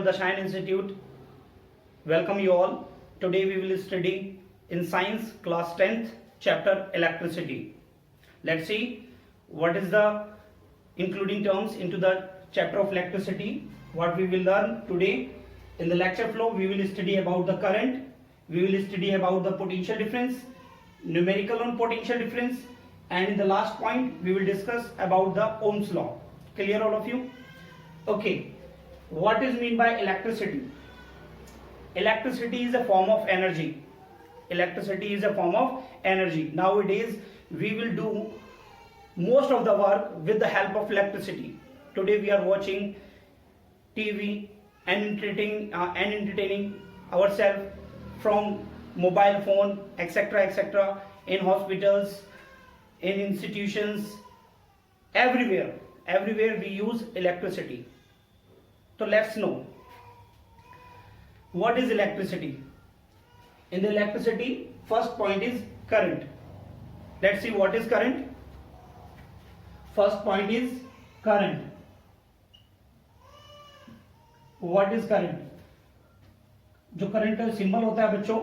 the Shine Institute. Welcome you all. Today we will study in Science class 10th chapter electricity. Let's see what is the including terms into the chapter of electricity. What we will learn today in the lecture flow, we will study about the current, we will study about the potential difference, numerical on potential difference, and in the last point we will discuss about the Ohm's law. Clear all of you? Okay, what is mean by electricity? Electricity is a form of energy. Electricity is a form of energy. Nowadays we will do most of the work with the help of electricity. Today we are watching TV and entertaining ourselves from mobile phone, etc., etc., in hospitals, in institutions, everywhere we use electricity. So let's know what is electricity. In the electricity, first point is current. Let's see what is current. First point is current. What is current? जो current का symbol होता है बच्चों,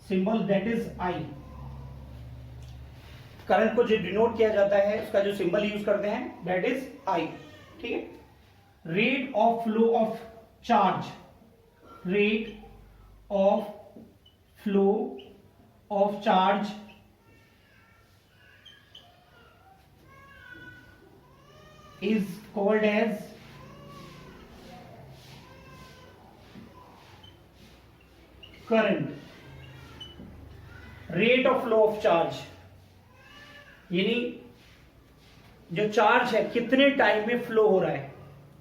symbol that is I. Current को जो denote किया जाता है उसका जो सिंबल यूज करते हैं दैट इज आई. ठीक है. Rate of flow of charge, rate of flow of charge is called as current. Rate of flow of charge यानी जो चार्ज है कितने टाइम में फ्लो हो रहा है.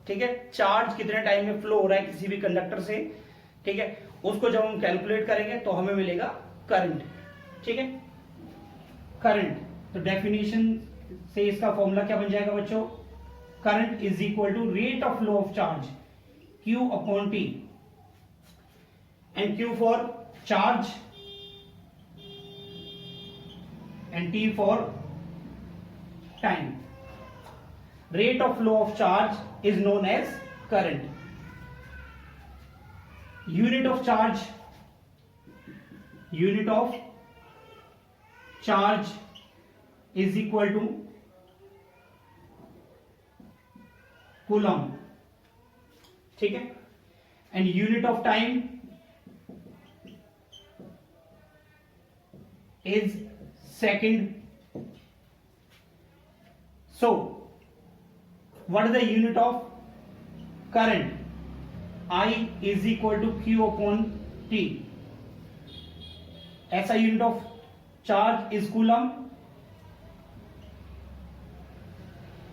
ठीक है. चार्ज कितने टाइम में फ्लो हो रहा है किसी भी कंडक्टर से. ठीक है. उसको जब हम कैलकुलेट करेंगे तो हमें मिलेगा करंट. ठीक है. करंट. तो डेफिनेशन से इसका फॉर्मूला क्या बन जाएगा बच्चों? Current is equal to rate of flow of charge Q upon T, and Q for charge and T for time. Rate of flow of charge is known as current. Unit of charge is equal to coulomb. ठीक है. And unit of time is second. So what is the unit of current? I is equal to Q upon T. SI unit of charge is coulomb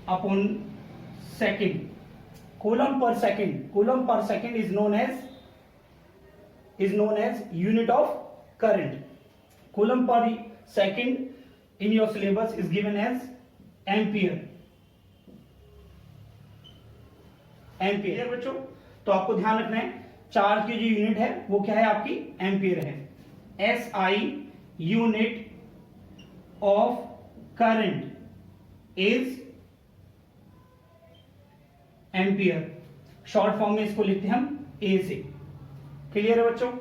upon second. Coulomb per second is known as unit of current. Coulomb per second in your syllabus is given as ampere. Ampere बच्चों. तो आपको ध्यान रखना है charge की जो unit है वो क्या है आपकी एम्पियर है. SI unit of current is ampere. Short form में इसको लिखते हैं हम ए से. क्लियर है बच्चों?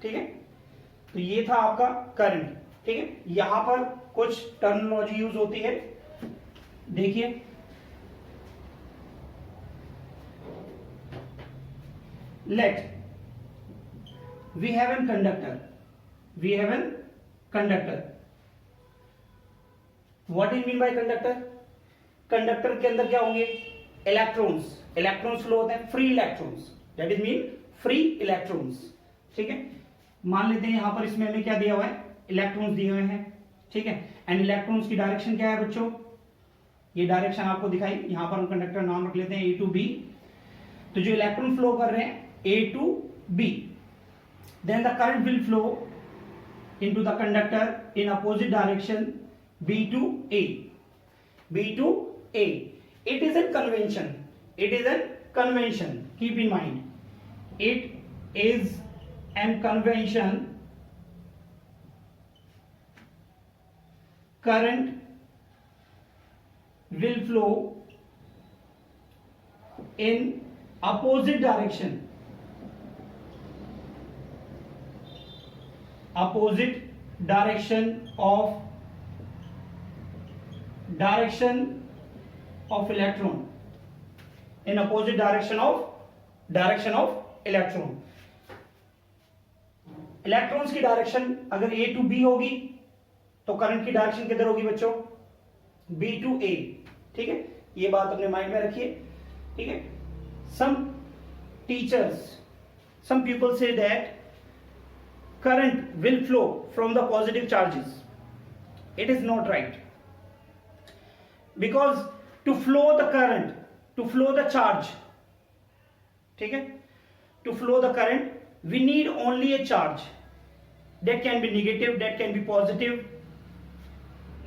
ठीक है. तो ये था आपका करंट. ठीक है. यहां पर कुछ टर्मिनोलॉजी यूज होती है. देखिए let we have a conductor. What is mean by conductor? Conductor के अंदर क्या होंगे? इलेक्ट्रॉन्स फ्लो होते हैं. Free electrons, that is mean free electrons. ठीक है. मान लेते हैं यहां पर इसमें हमें क्या दिया हुआ है? इलेक्ट्रॉन्स दिए हुए हैं. ठीक है. एंड इलेक्ट्रॉन्स की डायरेक्शन क्या है बच्चों? ये डायरेक्शन आपको दिखाई. यहां पर हम कंडक्टर नाम रख लेते हैं A to B. तो जो इलेक्ट्रॉन फ्लो कर रहे हैं A to B, then the current will flow into the conductor in opposite direction B to A. It is a convention. Keep in mind, it is an convention. Current will flow in opposite direction, opposite direction of electron, in opposite direction of electron. Electrons की direction अगर ए to B होगी तो current की direction किधर होगी बच्चों, B to A. ठीक है, ये बात अपने माइंड में रखिए। ठीक है, some teachers, some people say that current will flow from the positive charges. It is not right, because to flow the current, to flow the charge, ठीक है, to flow the current we need only a charge that can be negative, that can be positive,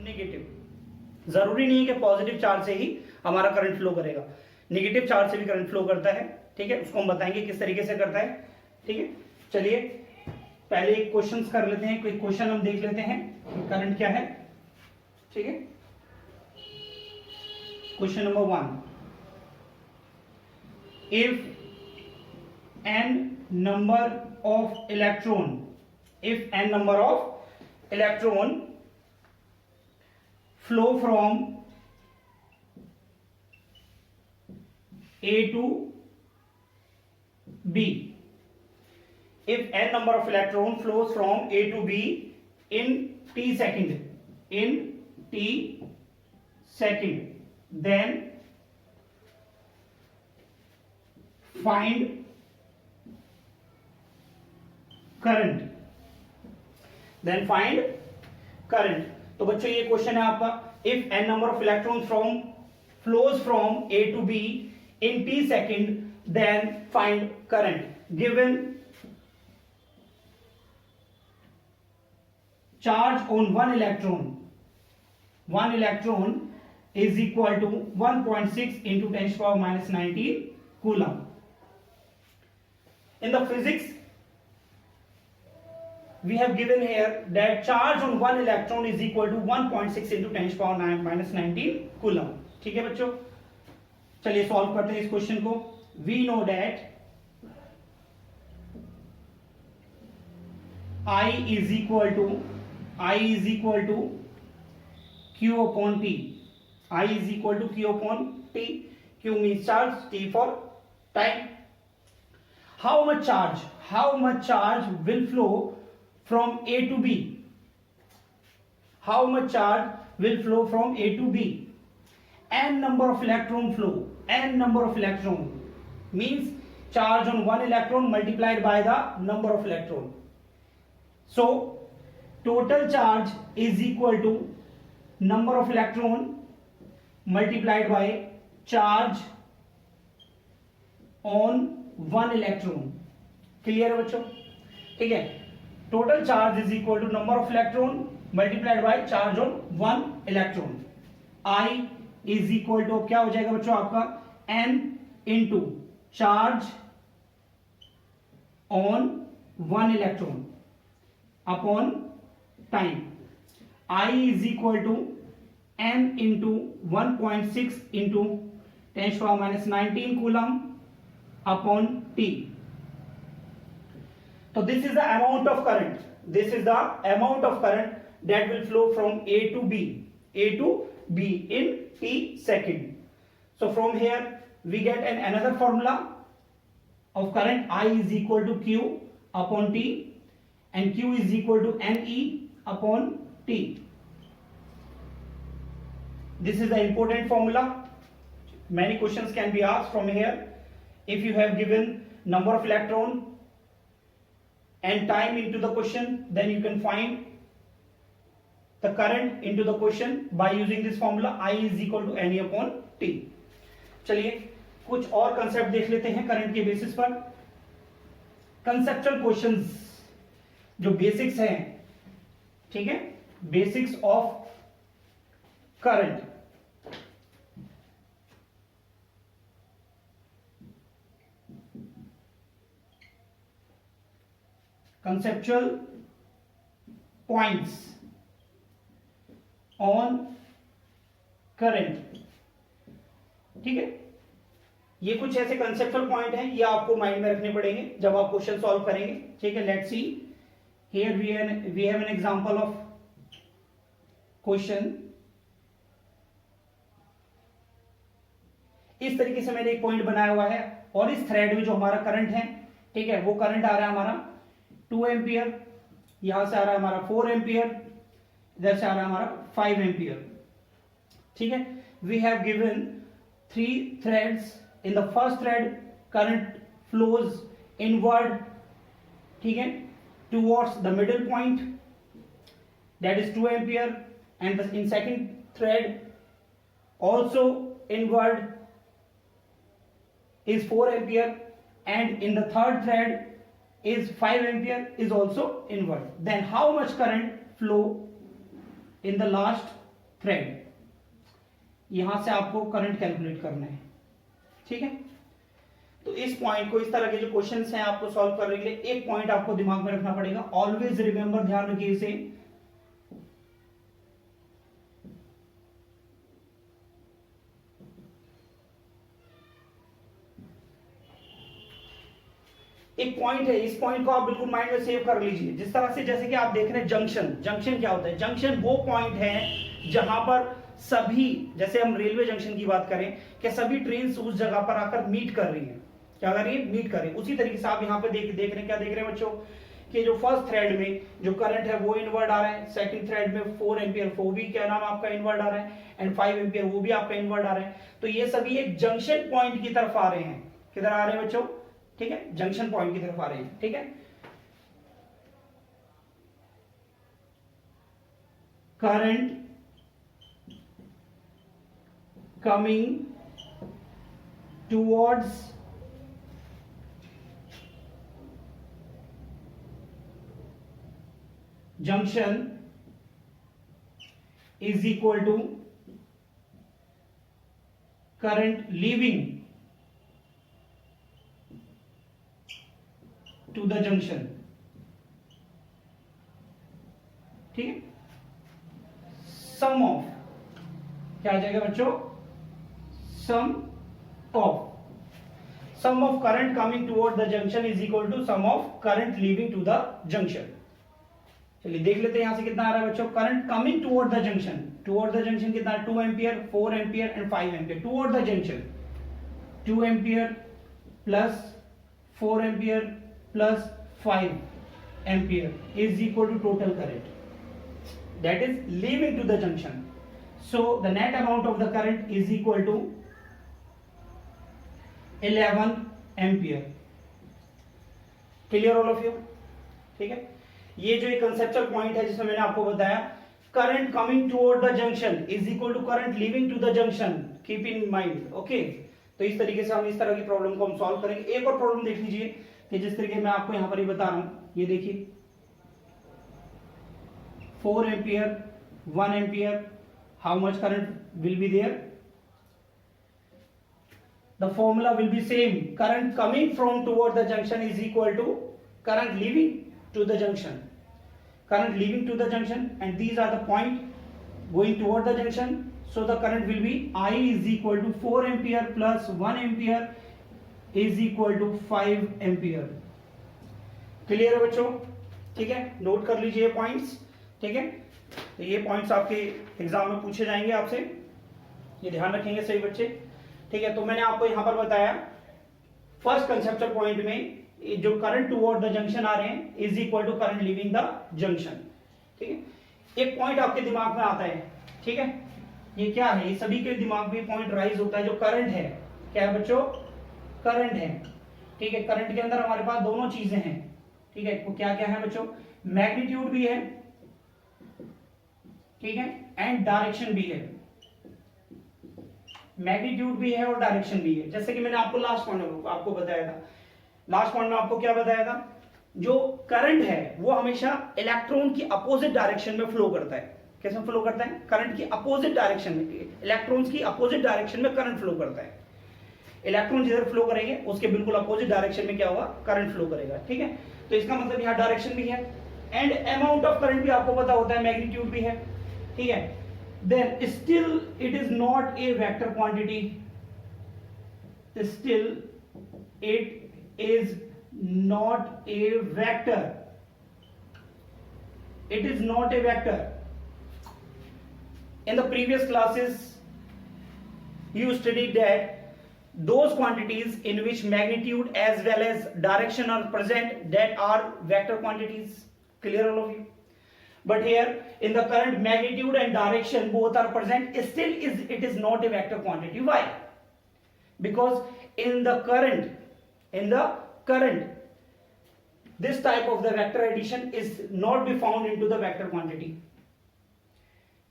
negative। जरूरी नहीं है कि positive charge से ही हमारा current flow करेगा, negative charge से भी करंट फ्लो करता है। ठीक है, उसको हम बताएंगे किस तरीके से करता है। ठीक है, चलिए पहले एक क्वेश्चन कर लेते हैं, कोई क्वेश्चन हम देख लेते हैं कि करंट क्या है। ठीक है, question number 1, if n number of electron, if n number of electron flow from A to B, if n number of electron flows from A to B in t second, in t second, then find current, then find current। तो बच्चों ये question है आपका, if n number of electrons flows from A to B in t second, then find current। given charge on one electron is equal to 1.6 into 10 to the power minus 19 coulomb। in the physics we have given here that charge on one electron is equal to 1.6 into 10 to the power minus 19 coulomb। ठीक है बच्चों, चलिए solve करते हैं इस question को। we know that I is equal to q upon t, I is equal to q upon t, q means charge, t for time। how much charge will flow from A to B, how much charge will flow from A to B, n number of electron flow, n number of electron means charge on one electron multiplied by the number of electron। so total charge is equal to number of electron multiplied by charge on one electron। Clear है बच्चों? ठीक है, total charge is equal to number of electron multiplied by charge on one electron. I is equal to क्या हो जाएगा बच्चों आपका, n into charge on one electron upon time. I is equal to n into 1.6 into 10 to the power minus 19 coulomb upon t। So this is the amount of current, this is the amount of current that will flow from A to B in t second। so from here we get another formula of current, I is equal to q upon t and q is equal to ne upon t। this is the important formula, many questions can be asked from here। if you have given number of electron and time into the question, then you can find the current into the question by using this formula, I is equal to ne upon t। चलिए कुछ और concept देख लेते हैं current के basis पर। Conceptual questions जो basics हैं, ठीक है, basics of current. conceptual points on current। ठीक है, ये कुछ ऐसे कंसेप्चुअल पॉइंट हैं, ये आपको माइंड में रखने पड़ेंगे जब आप क्वेश्चन सॉल्व करेंगे, ठीक है। Let's see here we have an example of question. इस तरीके से मैंने एक पॉइंट बनाया हुआ है और इस थ्रेड में जो हमारा करंट है, ठीक है, वो करंट आ रहा है हमारा 2 एम्पियर, यहां से आ रहा है हमारा 4 एम्पियर, इधर से आ रहा है हमारा 5 एम्पियर, ठीक है। We have given 3 threads. In the first thread current flows inward, ठीक है, towards the middle point, that is 2 ampere, and in second thread also inward is 4 ampere, and in the third thread is 5 ampere is also inward. Then how much current flow in the last thread? यहां से आपको current calculate करना है, ठीक है। तो इस point को, इस तरह के जो क्वेश्चंस हैं आपको सॉल्व करने के लिए एक पॉइंट आपको दिमाग में रखना पड़ेगा, ऑलवेज रिमेंबर, ध्यान रखिए इसे। एक पॉइंट है, इस पॉइंट को आप बिल्कुल माइंड में सेव कर लीजिए। जिस तरह से, जैसे कि आप देख रहे हैं जंक्शन, जंक्शन क्या होता है? जंक्शन वो पॉइंट है जहां पर सभी, जैसे हम रेलवे जंक्शन की बात करें कि सभी ट्रेन उस जगह पर आकर मीट कर रही हैं, क्या कर रही है? मीट कर रही है। उसी तरीके से आप यहाँ पे देख रहे हैं, क्या देख रहे हैं बच्चों, कि जो फर्स्ट थ्रेड में जो करंट है वो इनवर्ड आ रहा है, सेकंड थ्रेड में 4 एम्पियर वो भी क्या नाम आपका इनवर्ड आ रहा है, एंड 5 एम्पियर वो भी आपका इनवर्ड आ रहा है। तो ये सभी एक जंक्शन पॉइंट की तरफ आ रहे हैं। किधर आ रहे हैं बच्चों? ठीक है, जंक्शन पॉइंट की तरफ आ रहे हैं, ठीक है। Current coming towards junction is equal to current leaving to the junction, ठीक है। सम ऑफ क्या आ जाएगा बच्चों? sum of current coming toward the junction is equal to sum of current leaving to the junction। चलिए देख लेते हैं यहां से कितना आ रहा है बच्चों। Current coming toward the junction, toward the junction कितना? 2 ampere, 4 ampere and 5 ampere. Toward the junction 2 ampere plus 4 ampere plus 5 ampere is equal to total current that is leaving to the junction. So the net amount of the current is equal to 11 ampere. Clear all of you? ठीक है, ये जो एक conceptual point है जिसमें मैंने आपको बताया, current coming toward the junction is equal to current leaving to the junction, keep in mind, okay. तो इस तरीके से हम इस तरह की प्रॉब्लम को हम सॉल्व करेंगे। एक और प्रॉब्लम देख लीजिए कि जिस तरीके मैं आपको यहां पर ही बता रहा हूं, ये देखिए 4 ampere, 1 ampere, how much current will be there? The formula will be same. Current coming from toward the junction is equal to current leaving to the junction. Current leaving to the junction, and these are the point going toward the junction. So the current will be I is equal to 4 ampere plus 1 ampere is equal to 5 ampere. Clear है बच्चों? ठीक है, note कर लीजिए points, ठीक है। तो ये पॉइंट्स आपके एग्जाम में पूछे जाएंगे आपसे, ये ध्यान रखेंगे सही बच्चे, ठीक है। तो मैंने आपको यहां पर बताया फर्स्ट कंसेप्चुअल पॉइंट में जो करंट टुवर्ड द जंक्शन आ रहे हैं is equal to current leaving the junction, ठीक है। एक पॉइंट आपके दिमाग में आता है, ठीक है, ये क्या है? ये सभी के दिमाग में पॉइंट राइज होता है, जो करंट है। क्या है बच्चों? करंट है, ठीक है। करंट के अंदर हमारे पास दोनों चीजें हैं, ठीक है। तो क्या क्या है बच्चों? मैग्नीट्यूड भी है, ठीक है, एंड डायरेक्शन भी है। मैग्नीट्यूड भी है और डायरेक्शन भी है। जैसे कि मैंने आपको लास्ट पॉइंट में आपको बताया था, लास्ट पॉइंट में आपको क्या बताया था? जो करंट है वो हमेशा इलेक्ट्रॉन की अपोजिट डायरेक्शन में फ्लो करता है। कैसे फ्लो करता है? करंट की अपोजिट डायरेक्शन में, इलेक्ट्रॉन्स की अपोजिट डायरेक्शन में करंट फ्लो करता है। इलेक्ट्रॉन जिधर फ्लो करेंगे उसके बिल्कुल अपोजिट डायरेक्शन में क्या होगा? करंट फ्लो करेगा, ठीक है। तो इसका मतलब यहाँ डायरेक्शन भी है एंड अमाउंट ऑफ करंट भी आपको पता होता है, मैग्नीट्यूड भी है, ठीक है। Then still it is not a vector quantity, still it is not a vector. It is not a vector. In the previous classes you studied that those quantities in which magnitude as well as direction are present, that are vector quantities. Clear all of you? But here in the current, magnitude and direction both are present, still it is not a vector quantity. Why? Because in the current this type of the vector addition is not be found into the vector quantity.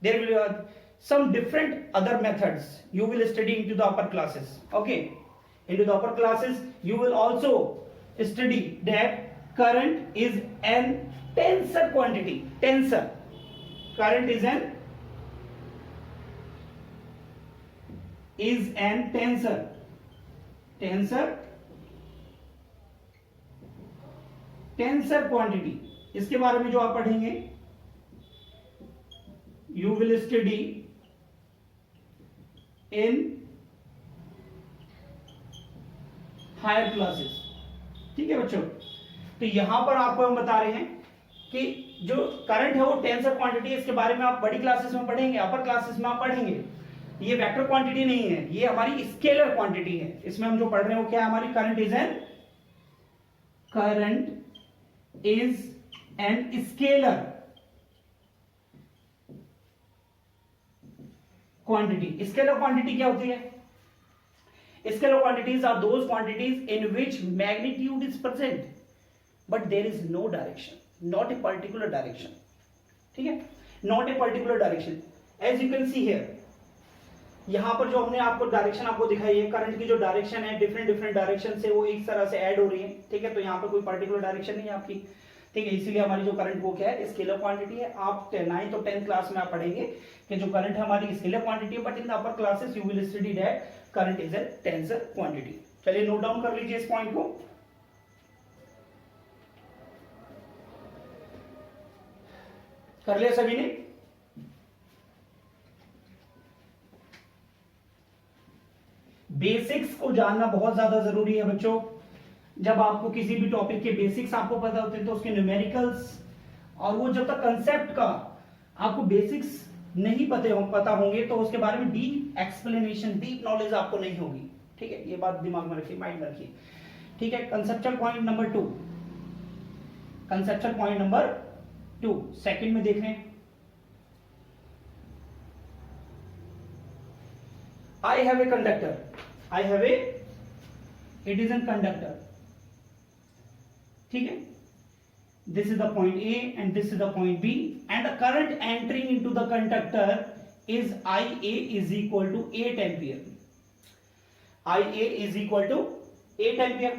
There will be some different other methods you will study into the upper classes. Okay, into the upper classes you will also study that current is an tensor quantity. Tensor. Current is an tensor. Tensor quantity. इसके बारे में जो आप पढ़ेंगे, you will study in higher classes. ठीक है बच्चों, तो यहां पर आपको हम बता रहे हैं कि जो करंट है वो टेंसर क्वांटिटी है. इसके बारे में आप बड़ी क्लासेस में पढ़ेंगे, अपर क्लासेस में आप पढ़ेंगे. ये वेक्टर क्वांटिटी नहीं है, ये हमारी स्केलर क्वांटिटी है. इसमें हम जो पढ़ रहे हैं वो क्या है, हमारी current is an scalar quantity. Scalar quantity क्या होती है? Scalar quantities are those quantities in which magnitude is present but there is no direction, not a particular direction. ठीक है, not a particular direction. As you can see here, यहां पर जो हमने आपको डायरेक्शन आपको दिखाई है, करंट की जो डायरेक्शन है डिफरेंट डायरेक्शन से वो एक तरह से ऐड हो रही है. ठीक है, तो यहाँ पर कोई पर्टिकुलर डायरेक्शन नहीं है आपकी. ठीक है, इसीलिए हमारी जो करंट वो क्या है, स्केलर क्वांटिटी है. आप 9th और 10th क्लास में आप पढ़ेंगे कि जो करंट है हमारी स्केलर क्वांटिटी है, but in the upper classes you will study that current is a tensor quantity. चलिए नोट डाउन कर लीजिए इस पॉइंट को. कर लिया सभी ने? बेसिक्स को जानना बहुत ज्यादा जरूरी है बच्चों. जब आपको किसी भी टॉपिक के बेसिक्स आपको पता होते हैं तो उसके न्यूमेरिकल्स और वो जब तक कंसेप्ट का आपको बेसिक्स नहीं पता होंगे तो उसके बारे में डीप एक्सप्लेनेशन, डीप नॉलेज आपको नहीं होगी. ठीक है, ये बात दिमाग में रखिए, माइंड में रखिए. ठीक है, conceptual point number 2. Conceptual point number 2 second में देख रहे हैं. I have a conductor. It is a conductor. ठीक है, this is the point A and this is the point B and the current entering into the conductor is IA is equal to 8 ampere. IA is equal to 8 ampere.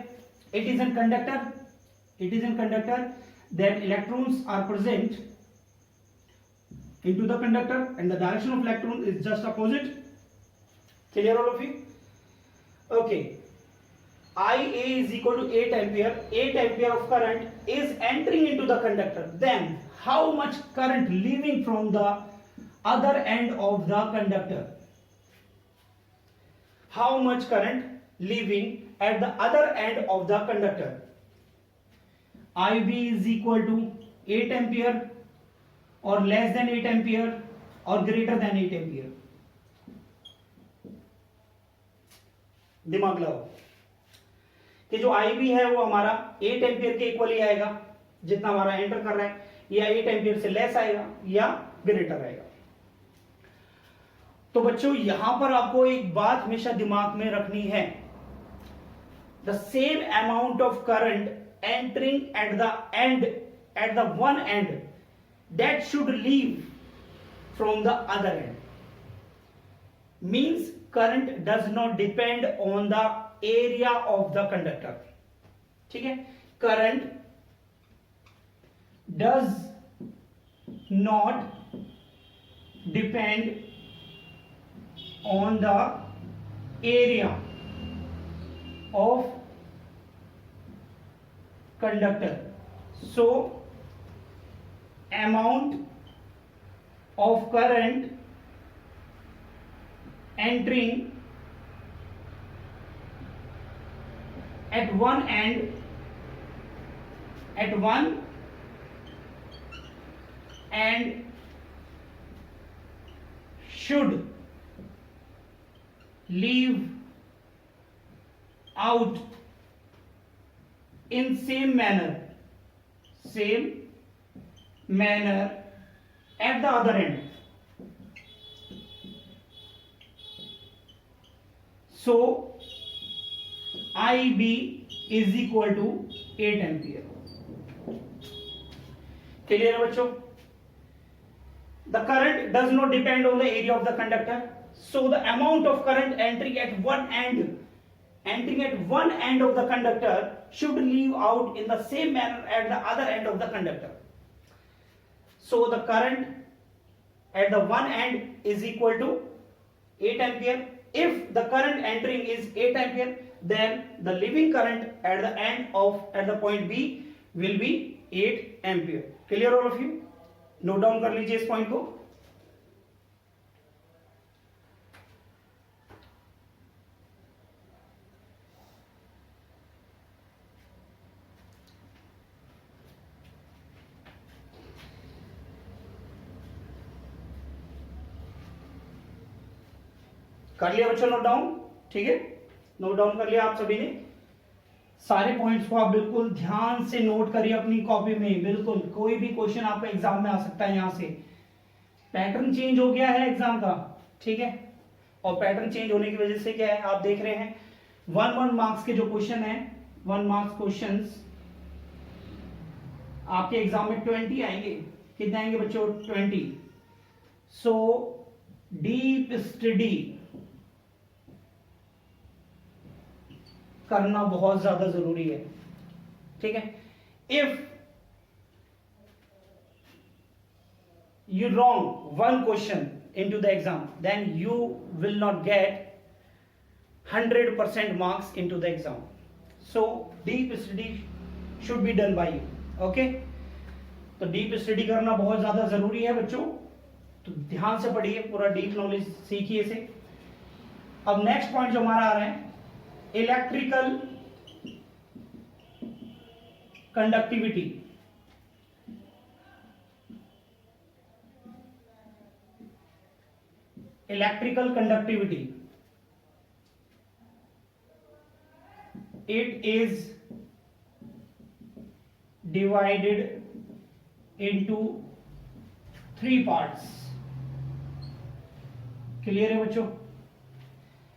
It is a conductor. Then electrons are present into the conductor and the direction of electron is just opposite. Clear all of you? Okay. IA is equal to 8 ampere. 8 ampere of current is entering into the conductor. Then how much current leaving from the other end of the conductor? How much current leaving at the other end of the conductor? IB is equal to 8 ampere or less than 8 ampere or greater than 8 ampere. दिमाग लगाओ कि जो IB है वो हमारा 8 ampere के equally आएगा जितना हमारा एंटर कर रहा है, या 8 एम्पियर से लेस आएगा या ग्रेटर आएगा. तो बच्चों यहां पर आपको एक बात हमेशा दिमाग में रखनी है, the same amount of current entering at the one and that should leave from the other and. Means current does not depend on the area of the conductor. ठीक है, current does not depend on the area of conductor. So amount of current entering at one end should leave out in same manner at the other end. So IB is equal to 8 ampere. Clear है बच्चों? The current does not depend on the area of the conductor. So the amount of current entering at one end of the conductor should leave out in the same manner at the other end of the conductor. So the current at the one end is equal to 8 ampere. If the current entering is 8 ampere, then the leaving current at the point B will be 8 ampere. Clear all of you? Note down कर लीजिए इस point को. कर लिया बच्चों note down? ठीक है, note down कर लिया आप सभी ने. सारे पॉइंट्स को आप बिल्कुल ध्यान से नोट करिए अपनी कॉपी में. बिल्कुल कोई भी क्वेश्चन आपका एग्जाम में आ सकता है. यहां से पैटर्न चेंज हो गया है एग्जाम का, ठीक है. और पैटर्न चेंज होने की वजह से क्या है, आप देख रहे हैं 1 मार्क्स के जो क्वेश्चन है, 1 मार्क्स क्वेश्चंस आपके एग्जाम में 20 आएंगे. कितने आएंगे बच्चों? 20. सो डीप स्टडी करना बहुत ज्यादा जरूरी है, ठीक है. If you wrong one question into the exam, then you will not get 100% marks into the exam. So deep study should be done by you. Okay, तो डीप स्टडी करना बहुत ज्यादा जरूरी है बच्चों. तो ध्यान से पढ़िए, पूरा डीप नॉलेज सीखिए इसे. अब नेक्स्ट पॉइंट जो हमारा आ रहा है, electrical conductivity. Electrical conductivity, it is divided into 3 parts. Clear है बच्चों?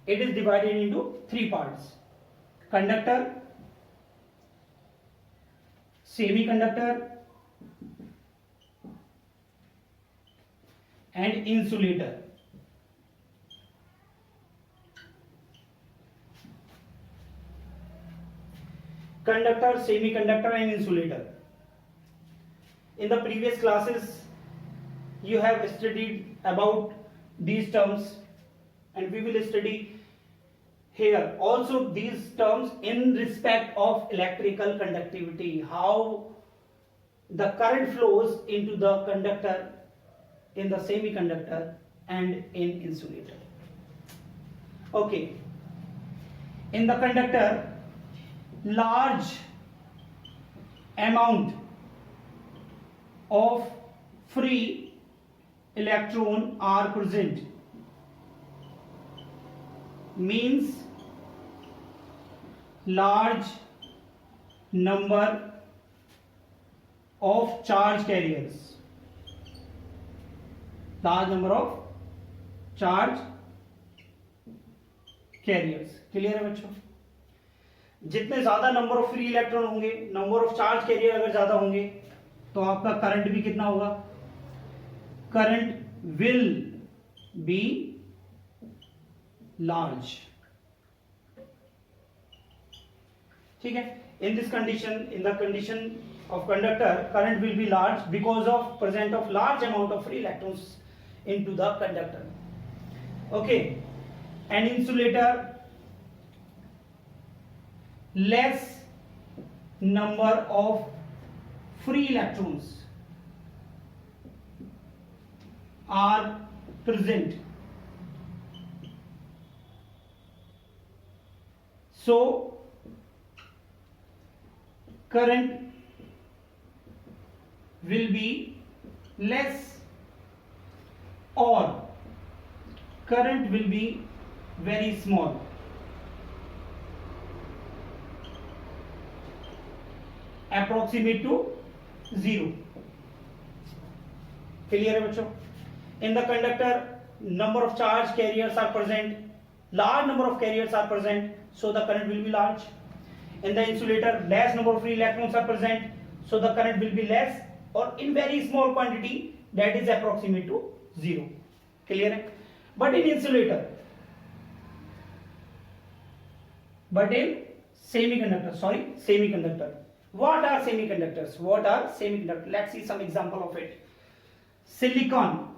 It is divided into 3 parts: conductor, semiconductor and insulator. Conductor, semiconductor and insulator. In the previous classes you have studied about these terms, and we will study here also these terms in respect of electrical conductivity, how the current flows into the conductor, in the semiconductor and in insulator. Okay, in the conductor, large amount of free electron are present, means large number of charge carriers. Large number of charge carriers. Clear है बच्चों? जितने ज्यादा number of free electron होंगे, number of charge carrier अगर ज्यादा होंगे, तो आपका करंट भी कितना होगा? Current will be large. ठीक है. In this condition, in the condition of conductor, current will be large because of present of large amount of free electrons into the conductor. Okay, and insulator, less number of free electrons are present, so current will be less or current will be very small. Approximate to 0. Clear है बच्चों? In the conductor, number of charge carriers are present. Large number of carriers are present, so the current will be large. In the insulator, less number of free electrons are present, so the current will be less or in very small quantity, that is approximate to 0. Clear है? But in insulator, but in semiconductor. What are semiconductors? Let's see some example of it. Silicon,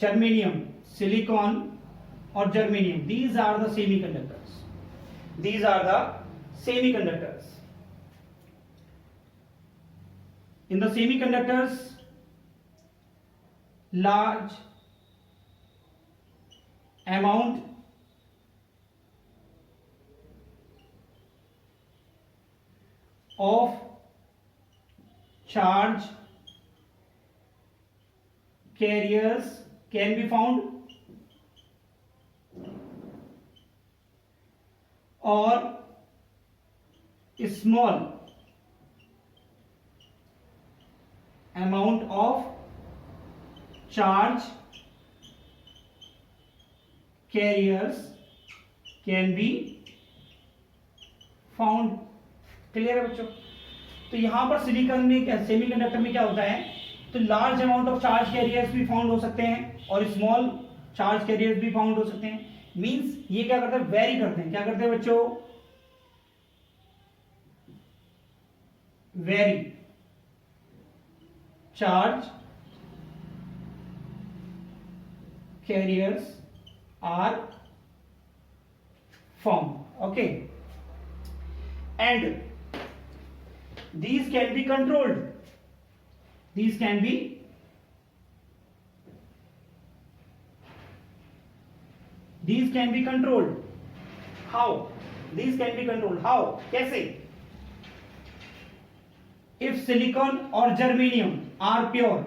germanium, silicon or germanium, these are the semiconductors. In the semiconductors, large amount of charge carriers can be found, or small amount of charge carriers can be found. Clear है बच्चों? तो यहां पर silicon में क्या, semiconductor में क्या होता है, तो large amount of charge carriers भी फाउंड हो सकते हैं और स्मॉल चार्ज कैरियर्स भी फाउंड हो सकते हैं. मींस ये क्या करते हैं, वेरी करते हैं. क्या करते हैं बच्चों? Very charge carriers are formed. Okay, and these can be controlled. These can be controlled. How? These can be controlled. How? कैसे? If silicon or germanium are pure,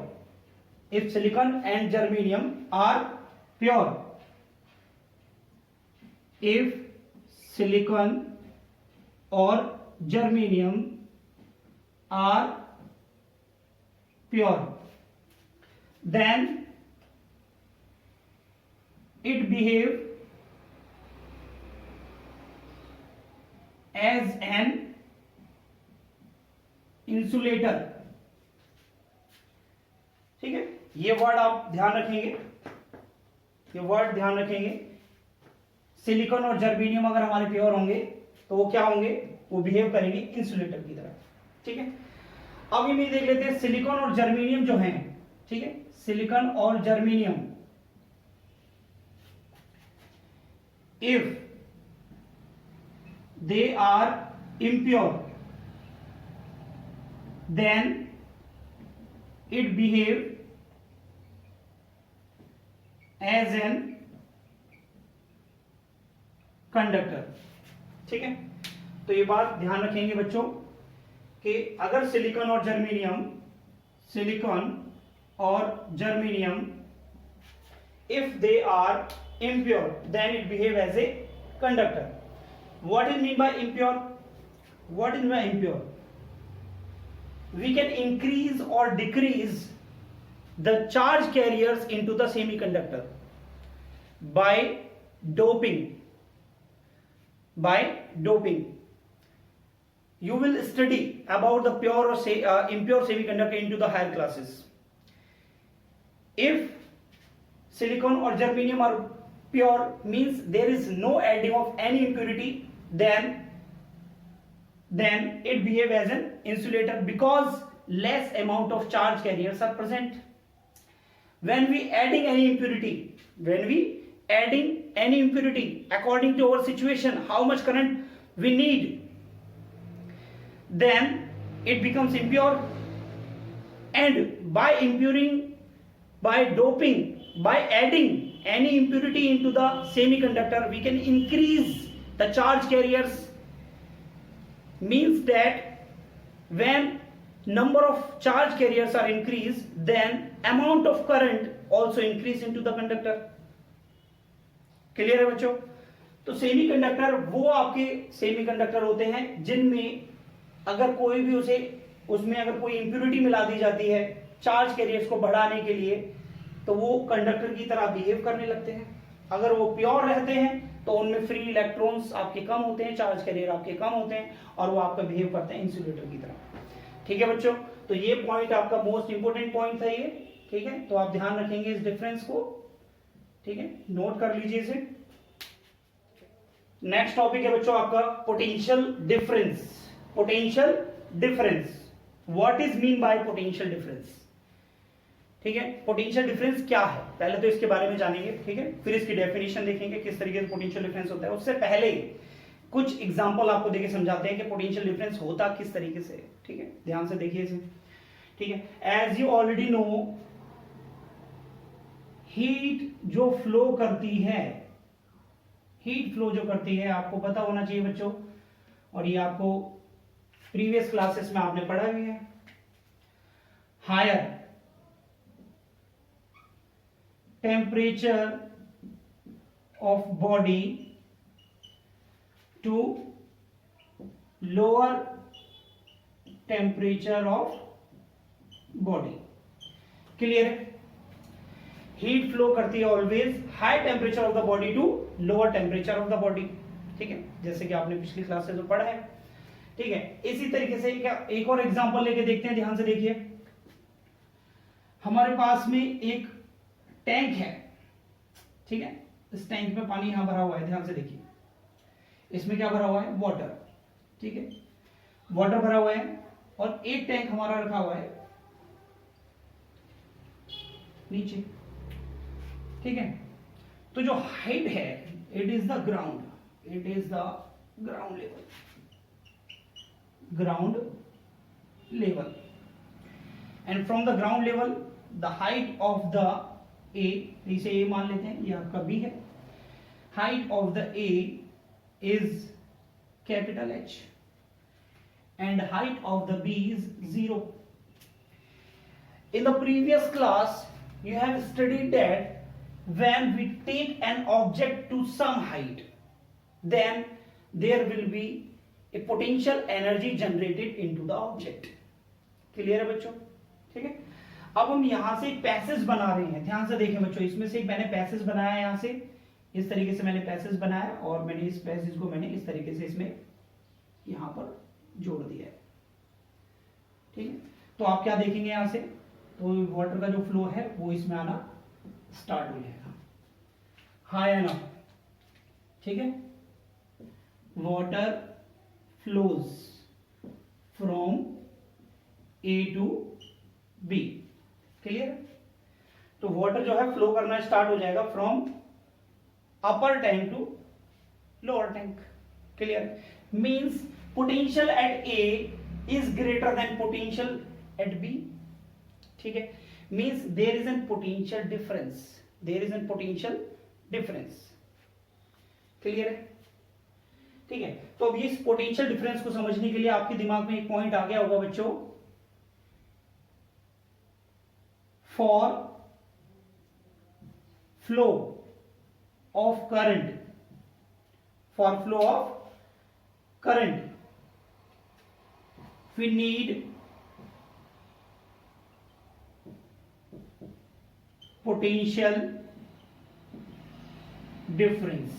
if silicon and germanium are pure, if silicon or germanium are pure, then it behave as an insulator. ठीक है, ये word आप ध्यान रखेंगे. Silicon और germanium अगर हमारे प्योर होंगे तो वो क्या होंगे, वो बिहेव करेंगे इंसुलेटर की तरह. ठीक है, अब ये देख लेते हैं सिलिकॉन और जर्मेनियम जो हैं. ठीक है, सिलिकॉन और germanium, if they are impure, then it behave as an conductor. ठीक है, तो ये बात ध्यान रखेंगे बच्चों कि अगर सिलिकॉन और germanium if they are impure, then it behave as a conductor. What is mean by impure? We can increase or decrease the charge carriers into the semiconductor by doping. You will study about the pure or impure semiconductor into the higher classes. If silicon or germanium are pure, means there is no adding of any impurity, then it behave as an insulator because less amount of charge carriers are present. When we adding any impurity according to our situation, how much current we need, then it becomes impure. And by doping, by adding any impurity into the semiconductor, we can increase the charge carriers. Means that when number of charge carriers are increased, then amount of current also increase into the conductor. Clear है बच्चों? तो semiconductor वो आपके semiconductor होते हैं जिनमें अगर कोई भी उसमें अगर कोई इंप्योरिटी मिला दी जाती है चार्ज कैरियर्स को बढ़ाने के लिए, तो वो कंडक्टर की तरह बिहेव करने लगते हैं। अगर वो प्योर रहते हैं तो उनमें फ्री इलेक्ट्रॉन्स आपके कम होते हैं, चार्ज कैरियर आपके कम होते हैं और वो आपका बिहेव करते हैं इंसुलेटर की तरह। ठीक है बच्चों, तो ये पॉइंट आपका मोस्ट इंपोर्टेंट पॉइंट था ये। ठीक है, तो आप ध्यान रखेंगे इस डिफरेंस को। ठीक है, नोट कर लीजिए इसे। नेक्स्ट टॉपिक है बच्चों आपका potential difference. Potential difference, what is mean by potential difference? ठीक है, पोटेंशियल डिफरेंस क्या है पहले तो इसके बारे में जानेंगे। ठीक है, फिर इसकी डेफिनेशन देखेंगे किस तरीके से पोटेंशियल डिफरेंस होता है। उससे पहले कुछ एग्जांपल आपको देके समझाते हैं कि पोटेंशियल डिफरेंस होता किस तरीके से। ठीक है, ध्यान से देखिए इसे। ठीक है, as you already know, heat जो फ्लो करती है, हीट फ्लो जो करती है आपको पता होना चाहिए बच्चों, और ये आपको प्रीवियस क्लासेस में आपने पढ़ा भी है। Higher temperature of body to lower temperature of body। Clear है? हीट फ्लो करती है always high temperature of the body to lower temperature of the body. ठीक है, जैसे कि आपने पिछली क्लास से जो पढ़ा है। ठीक है, इसी तरीके से क्या एक और एग्जांपल लेके देखते हैं। ध्यान से देखिए, हमारे पास में एक टैंक है। ठीक है, इस टैंक में पानी यहां भरा हुआ है। ध्यान से देखिए, इसमें क्या भरा हुआ है? वाटर। ठीक है, वाटर भरा हुआ है और एक टैंक हमारा रखा हुआ है नीचे। ठीक है, तो जो हाइट है it is the ground, it is the ground level, ground level, and from the ground level the height of the A, इसे ए मान लेते हैं, ये आपका बी है। Height of the A is capital H and height of the B is 0। In the previous class you have studied that when we take an object to some height, then there will be a potential energy generated into the object। Clear है बच्चों? ठीक है, अब हम यहां से passage बना रहे हैं। ध्यान से देखें बच्चों, इसमें से मैंने पैसेज बनाया, यहां से इस तरीके से मैंने पैसेज बनाया और मैंने इस पैसेज को मैंने इस तरीके से इसमें यहां पर जोड़ दिया है। ठीक है, तो आप क्या देखेंगे यहां से, तो वाटर का जो फ्लो है वो इसमें आना स्टार्ट हो जाएगा। हाँ या ना? ठीक है, water flows from A to B. Clear? तो वाटर जो है फ्लो करना स्टार्ट हो जाएगा from upper tank to lower tank. Clear? Means potential at A is greater than potential at B. ठीक है, means there is an potential difference, there is an potential difference. Clear है? ठीक है, तो अब इस पोटेंशियल डिफरेंस को समझने के लिए आपके दिमाग में एक पॉइंट आ गया होगा बच्चों, for flow of current, for flow of current we need potential difference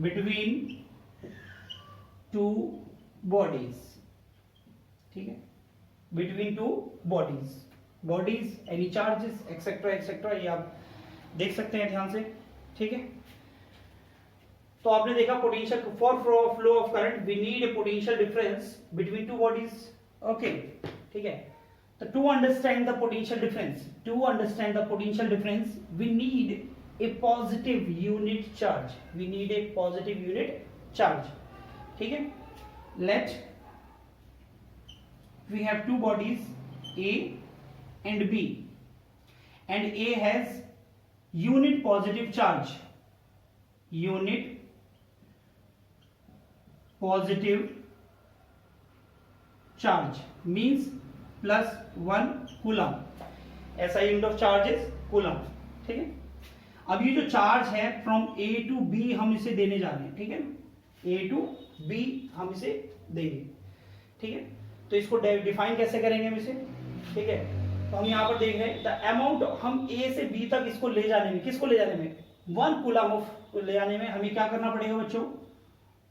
between two bodies। ठीक है, between two bodies, bodies, any charges etcetera etcetera, ये आप देख सकते हैं ध्यान से। ठीक है, तो आपने देखा potential for flow of current we need a potential difference between two bodies. Okay, ठीक है, तो to understand the potential difference, to understand the potential difference we need a positive unit charge, we need a positive unit charge. ठीक है, let we have two bodies A and B, and A has unit positive charge, unit positive charge means +1 coulomb, ऐसा unit of charge is coulomb. ठीक है, अब ये जो charge है from A to B हम इसे देने जा रहे हैं। ठीक है, ए टू बी हम इसे देंगे। ठीक है, तो इसको डिफाइन कैसे करेंगे हम इसे? ठीक है, तो हम यहाँ पर देख रहे हैं द अमाउंट, हम ए से बी तक इसको ले जाने में, किसको ले जाने में, 1 कूलम ऑफ ले जाने में हमें क्या करना पड़ेगा बच्चों?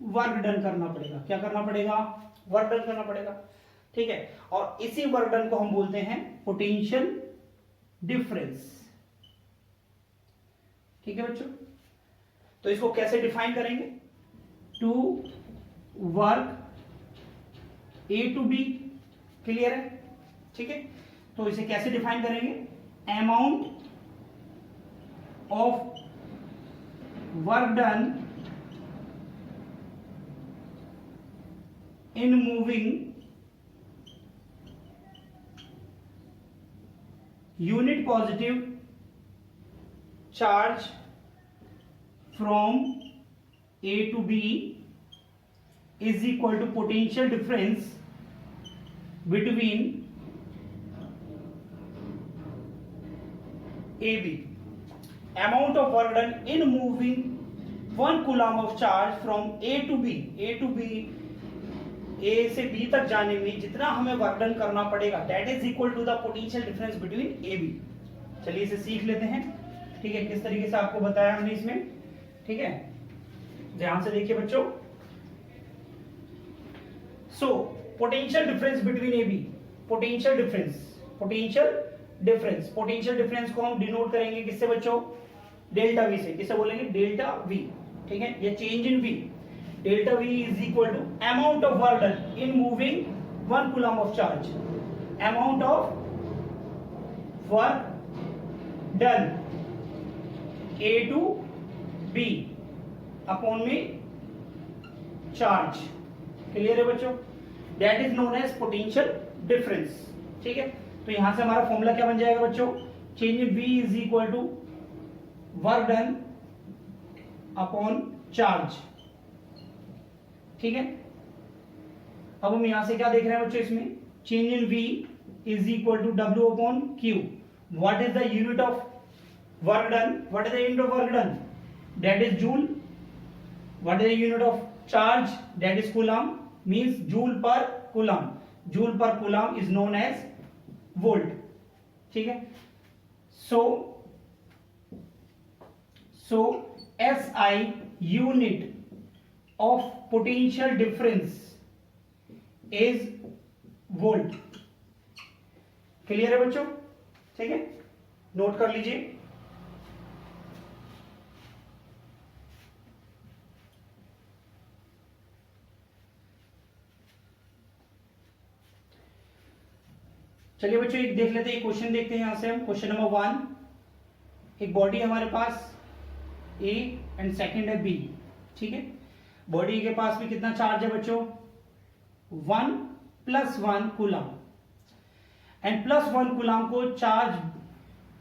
वर्क डन करना पड़ेगा। क्या करना पड़ेगा? वर्क डन करना पड़ेगा। ठीक है, और इसी वर्क डन को हम बोलते हैं पोटेंशियल डिफरेंस। ठीक है बच्चों, तो इसको कैसे डिफाइन करेंगे? To work A to B, clear है? ठीक है, तो इसे कैसे डिफाइन करेंगे? Amount of work done in moving unit positive charge from A to B is equal to potential difference between AB. Amount of work done in moving 1 coulomb of charge from A to B. A to B, ए से B तक जाने में जितना हमें work done करना पड़ेगा, that is equal to the potential difference between A B. चलिए इसे सीख लेते हैं। ठीक है, किस तरीके से आपको बताया हमने इसमें। ठीक है, ध्यान से देखिए बच्चों। So potential difference between A B, potential difference, potential difference को हम डिनोट करेंगे किससे बच्चों? डेल्टा वी से। किसे बोलेंगे? Delta V. ठीक है, या change in V. Delta V is equal to amount of work done in moving 1 coulomb of charge. Amount of work done A to B upon में charge. क्लियर है बच्चों? That is known as potential difference. ठीक है, तो यहां से हमारा formula क्या बन जाएगा बच्चों? Change in V is equal to work done upon charge. ठीक है, अब हम यहां से क्या देख रहे हैं बच्चों? इसमें change in V is equal to W upon Q। What is the unit of work done? What is the unit of work done? That is joule. What is the unit of charge? That is coulomb, means joule per coulomb. Joule per coulomb is known as volt. ठीक है, so SI unit of potential difference is volt। Clear है बच्चों? ठीक है, note कर लीजिए। चलिए बच्चों एक देख लेते हैं, क्वेश्चन देखते हैं। यहां से हम क्वेश्चन नंबर 1, एक बॉडी हमारे पास A एंड सेकंड है B। ठीक है, बॉडी के पास में कितना चार्ज है बच्चों? 1 + 1 कूलम। एंड +1 कूलम को चार्ज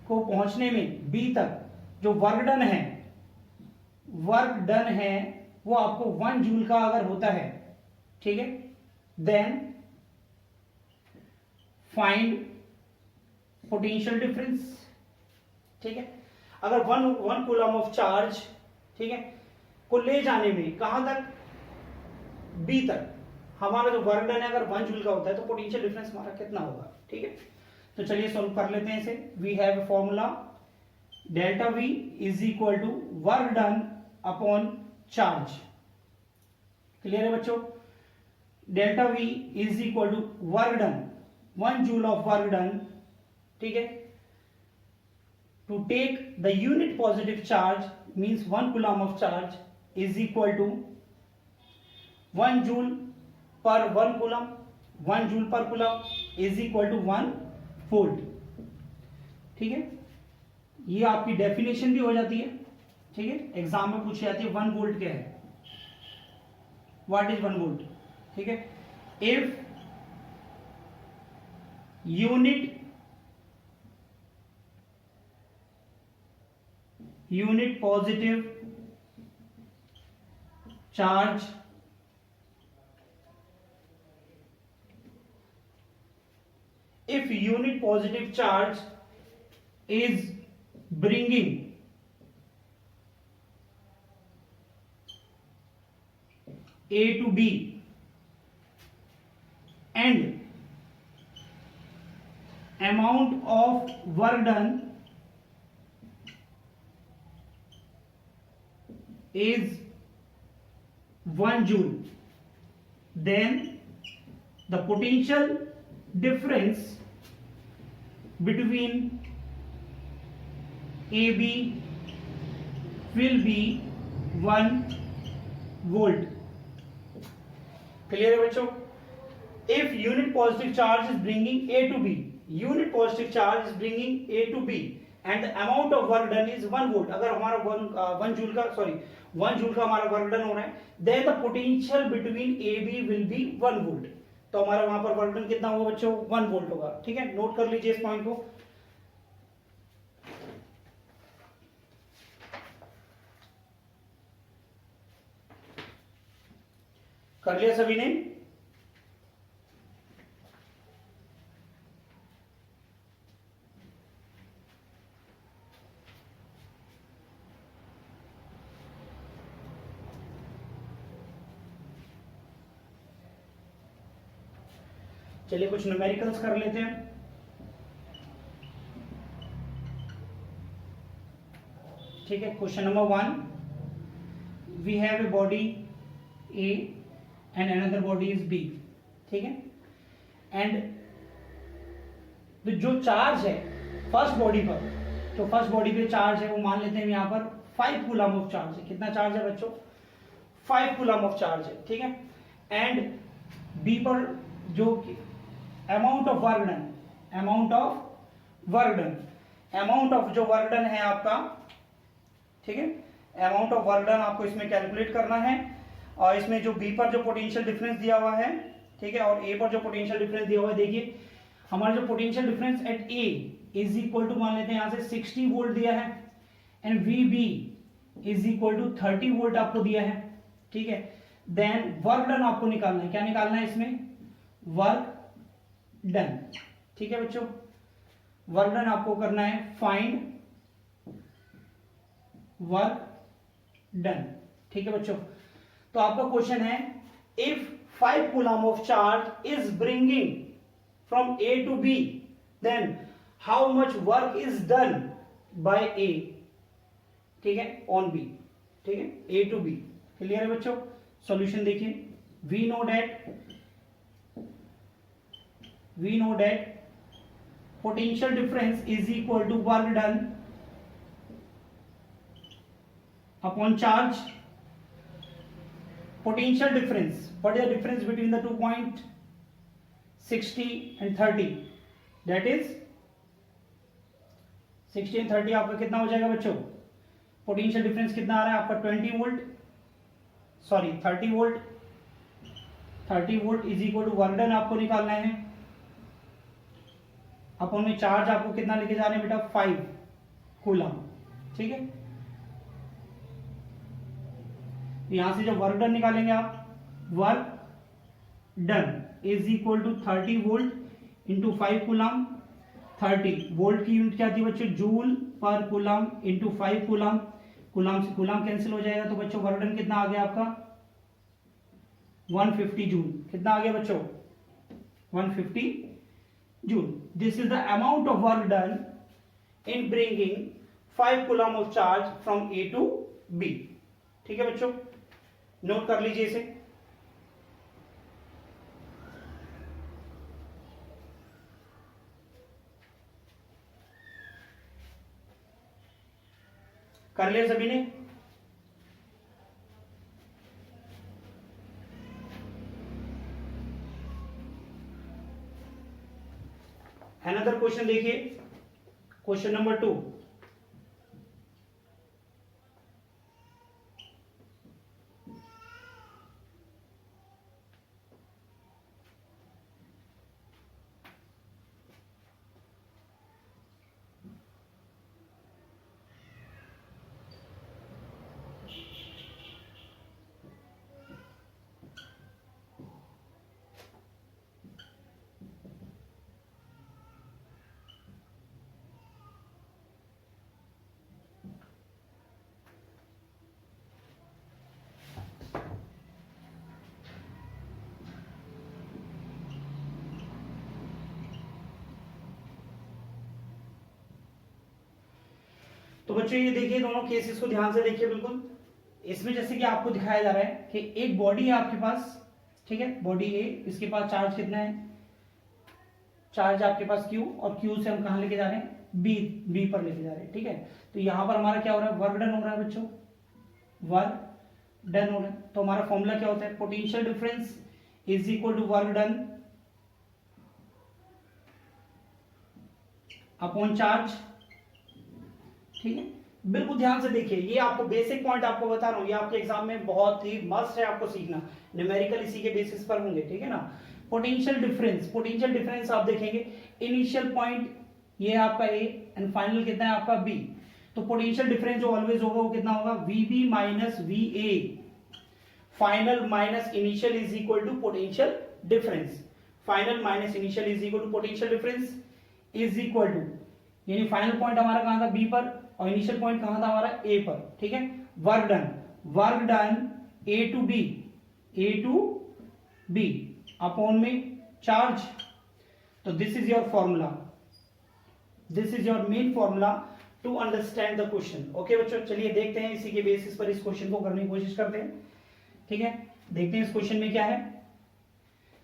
को पहुंचने में बी तक जो वर्क डन है वो आपको 1 जूल का अगर होता है, ठीक है, देन फाइंड पोटेंशियल डिफरेंस। ठीक है, अगर 1 कूलम ऑफ चार्ज, ठीक है, को ले जाने में कहां तक? बी तक, हमारा जो वर्क डन है अगर 1 जूल का होता है तो पोटेंशियल डिफरेंस हमारा कितना होगा? ठीक है, तो चलिए सॉल्व कर लेते हैं इसे। We have a formula, delta V is equal to work done upon charge. Clear है बच्चों? Delta V is equal to work done, 1 joule of work done. ठीक है, to take the unit positive charge means 1 coulomb of charge is equal to 1 joule per 1 coulomb, 1 joule per coulomb is equal to 1 volt। ठीक है, ये आपकी definition भी हो जाती है। ठीक है, एग्जाम में पूछी जाती है 1 वोल्ट क्या है, व्हाट इज 1 वोल्ट। ठीक है, if unit unit positive charge if unit positive charge is bringing A to B and amount of work done is 1 joule, then the potential difference between AB will be 1 volt. Clear है बच्चों? If unit positive charge is bringing A to B, unit positive charge is bringing A to B and the amount of work done is 1 volt. अगर हमारा 1 joule का हमारा work done हो रहा है, then the potential between AB will be 1 volt. तो हमारा वहां पर वर्क डन कितना होगा बच्चों? 1 वोल्ट होगा. ठीक है, नोट कर लीजिए इस पॉइंट को. कर लिया सभी ने? चलिए कुछ न्यूमेरिकल्स कर लेते हैं. ठीक है, question number 1. We have a body A and another body is B. ठीक है, एंड जो चार्ज है फर्स्ट बॉडी पर, तो फर्स्ट बॉडी पे चार्ज है वो मान लेते हैं यहां पर 5 कूलम ऑफ चार्ज है. कितना चार्ज है बच्चों? 5 कूलम ऑफ चार्ज है. ठीक है, एंड बी पर जो amount of work done, amount of जो वर्क डन है आपका, ठीक है, अमाउंट ऑफ वर्क डन आपको इसमें कैलकुलेट करना है. और इसमें जो बी पर जो पोटेंशियल डिफरेंस दिया हुआ है, ठीक है, और ए पर जो पोटेंशियल डिफरेंस दिया हुआ है, देखिए हमारा जो potential difference at A is equal to मान लेते हैं यहां से 60 वोल्ट दिया है and V B is equal to 30 volt आपको दिया है. ठीक है, देन वर्क डन आपको निकालना है. क्या निकालना है इसमें? Work done. ठीक है बच्चों, वर्क डन आपको करना है फाइंड वर्क डन. ठीक है बच्चों, तो आपका क्वेश्चन है if 5 coulomb of charge is bringing from A to B, then how much work is done by A. ठीक है, ऑन बी. ठीक है, ए टू बी. क्लियर है बच्चों? सॉल्यूशन देखिए. We know that potential difference is equal to work done upon charge. Potential difference, what is the difference between the 2 point? 60 and 30, that is 60 and 30 आपका कितना हो जाएगा बच्चों? पोटेंशियल डिफरेंस कितना आ रहा है आपका? 20 volt, sorry 30 volt. 30 volt is equal to work done आपको निकालना है. अपन में चार्ज आपको कितना लेके जा रहे हैं बेटा? 5 कूलम. ठीक है, यहां से जब वर्क डन निकालेंगे आप, work done is equal to 30 volt into 5 coulomb. 30 volt की यूनिट क्या थी बच्चों? Joule per coulomb into 5 coulomb. Coulomb से कूलम कैंसिल हो जाएगा, तो बच्चों वर्क डन कितना आ गया आपका? 150 जूल. कितना आ गया बच्चों? 150 joule. This is the amount of work done in bringing 5 coulomb of charge from A to B. ठीक है बच्चों, नोट कर लीजिए इसे. कर लिया सभी ने? अनदर क्वेश्चन देखिए, क्वेश्चन नंबर 2. तो बच्चों ये देखिए दोनों केसेस को ध्यान से देखिए बिल्कुल। इसमें जैसे कि आपको दिखाया जा रहा है कि एक बॉडी है आपके पास, ठीक है, बॉडी ए, इसके पास चार्ज कितना है, चार्ज आपके पास क्यू, और क्यू से हम कहां लेके जा रहे हैं, बी पर लेके जा रहे हैं, ठीक है। तो यहां पर हमारा क्या हो रहा है, वर्क डन हो रहा है बच्चों, वर्क डन हो रहा है। तो हमारा फॉर्मूला क्या होता है, potential difference is equal to work done upon charge, ठीक है। बिल्कुल ध्यान से देखिए, ये आपको बेसिक पॉइंट आपको बता रहा हूं, ये आपके एग्जाम में बहुत ही मस्ट है आपको सीखना, न्यूमेरिकल इसी के बेसिस पर होंगे, ठीक है ना। पोटेंशियल डिफरेंस आप देखेंगे, इनिशियल पॉइंट ये आपका ए एंड फाइनल कितना है आपका बी। तो पोटेंशियल डिफरेंस जो ऑलवेज होगा वो कितना होगा, VB minus V A, final minus initial is equal to potential difference. Final minus initial is equal to potential difference is equal to, यानी फाइनल पॉइंट हमारा कहां था, बी पर, और इनिशियल पॉइंट कहां था हमारा, ए पर, ठीक है। Work done A to B upon में चार्ज। तो this is your formula, this is your main formula to understand the question. Okay बच्चों, चलिए देखते हैं, इसी के बेसिस पर इस क्वेश्चन को करने की कोशिश करते हैं, ठीक है। देखते हैं इस क्वेश्चन में क्या है,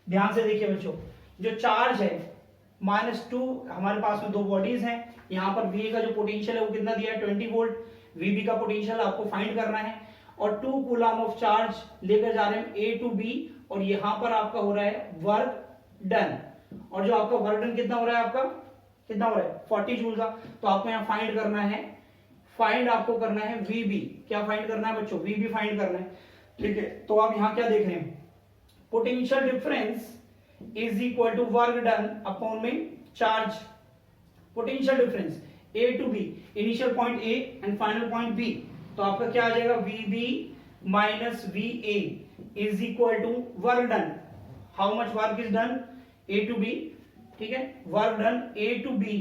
ध्यान से देखिए बच्चों। जो चार्ज है -2, हमारे पास में दो बॉडीज हैं, यहां पर वी का जो पोटेंशियल है वो कितना दिया है, 20 वोल्ट। वीबी का पोटेंशियल आपको फाइंड करना है, और 2 कूलम ऑफ चार्ज लेकर जा रहे हैं ए टू बी, और यहां पर आपका हो रहा है वर्क डन। और जो आपका वर्क डन कितना हो रहा है, आपका कितना हो रहा है, 40 जूल का। तो आपको यहाँ फाइंड करना है, फाइंड आपको करना है वीबी। क्या फाइंड करना है बच्चों, वीबी फाइंड करना है, ठीक है। तो आप यहां क्या देख रहे हैं, potential difference is equal to work done upon में charge. Potential difference A to B, initial point A and final point B. तो आपका क्या आ जाएगा, VB minus V A is equal to work done. How much work is done, A to B, ठीक है। Work done A to B,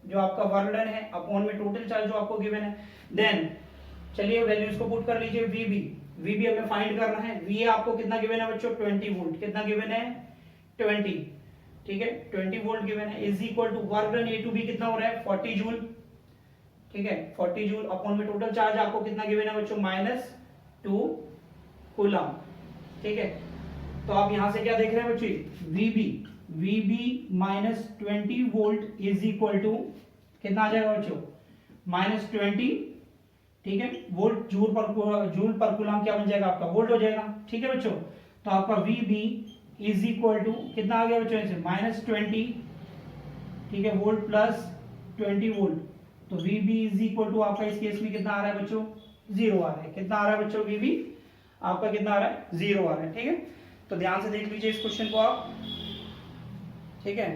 जो आपका work done है, अपॉन में टोटल चार्ज जो आपको गिवन है। देन चलिए वैल्यूज को पुट कर लीजिए, वीबी हमें फाइंड करना है। वी आपको कितना गिवन है बच्चों, 20 वोल्ट। कितना गिवन है, 20, ठीक है, 20 वोल्ट गिवन है, is equal to work done A to B कितना हो रहा है, 40 जूल, ठीक है, 40 जूल अपॉन में टोटल चार्ज आपको कितना गिवन है बच्चों, -2 कूलम, ठीक है। तो आप यहां से क्या देख रहे हैं बच्चों, VB minus 20 volt is equal to कितना आ जाएगा बच्चों, -20, ठीक है, वोल्ट जूल पर कूलम क्या बन जाएगा आपका, वोल्ट हो जाएगा, ठीक है बच्चों। तो आपका वीबी इज इक्वल टू कितना आ गया बच्चों, -20, ठीक है, वोल्ट प्लस 20 वोल्ट। तो वीबी इज इक्वल टू आपका इस केस में कितना आ रहा है बच्चों, 0 आ रहा है। कितना आ रहा है बच्चों, वीबी आपका कितना आ रहा है, 0 आ रहा है, ठीक है। तो ध्यान से देख लीजिए इस क्वेश्चन को आप, ठीक है।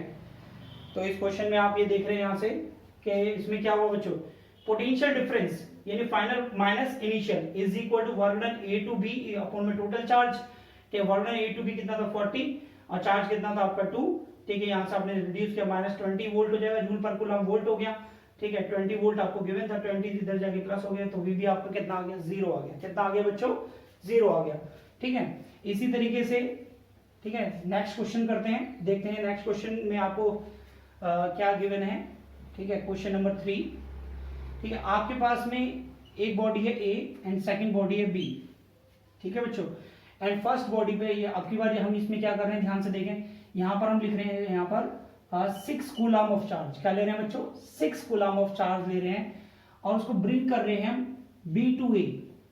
तो इस क्वेश्चन में आप ये देख रहे हैं यहां से कि इसमें क्या हुआ बच्चों, पोटेंशियल डिफरेंस यानी final minus initial is equal to work done A to B upon में टोटल चार्ज, ठीक है। Work done A to B कितना था, 40, और चार्ज कितना था आपका 2, ठीक है। यहां से आपने रिड्यूस किया, -20 वोल्ट हो जाएगा, जूल पर कूलम वोल्ट हो गया, ठीक है। 20 वोल्ट आपको गिवन था, 20 इधर जाके प्लस हो गया, तो वीबी आपका कितना आ गया, 0 आ गया। कितना आ गया बच्चों, 0 आ गया, ठीक है। इसी तरीके से, ठीक है, नेक्स्ट क्वेश्चन करते हैं, देखते हैं नेक्स्ट क्वेश्चन में आपको क्या गिवन है, ठीक है। क्वेश्चन नंबर 3, ठीक है। आपके पास में एक बॉडी है ए एंड सेकंड बॉडी है बी, ठीक है बच्चों। एंड फर्स्ट बॉडी पे ये अब की बार हम इसमें क्या कर रहे हैं, ध्यान से देखें, यहां पर हम लिख रहे हैं, यहां पर 6 कूलम ऑफ चार्ज, क्या ले रहे हैं बच्चों, 6 कूलम ऑफ चार्ज ले रहे हैं, और उसको ब्रिंग कर रहे हैं हम बी टू ए।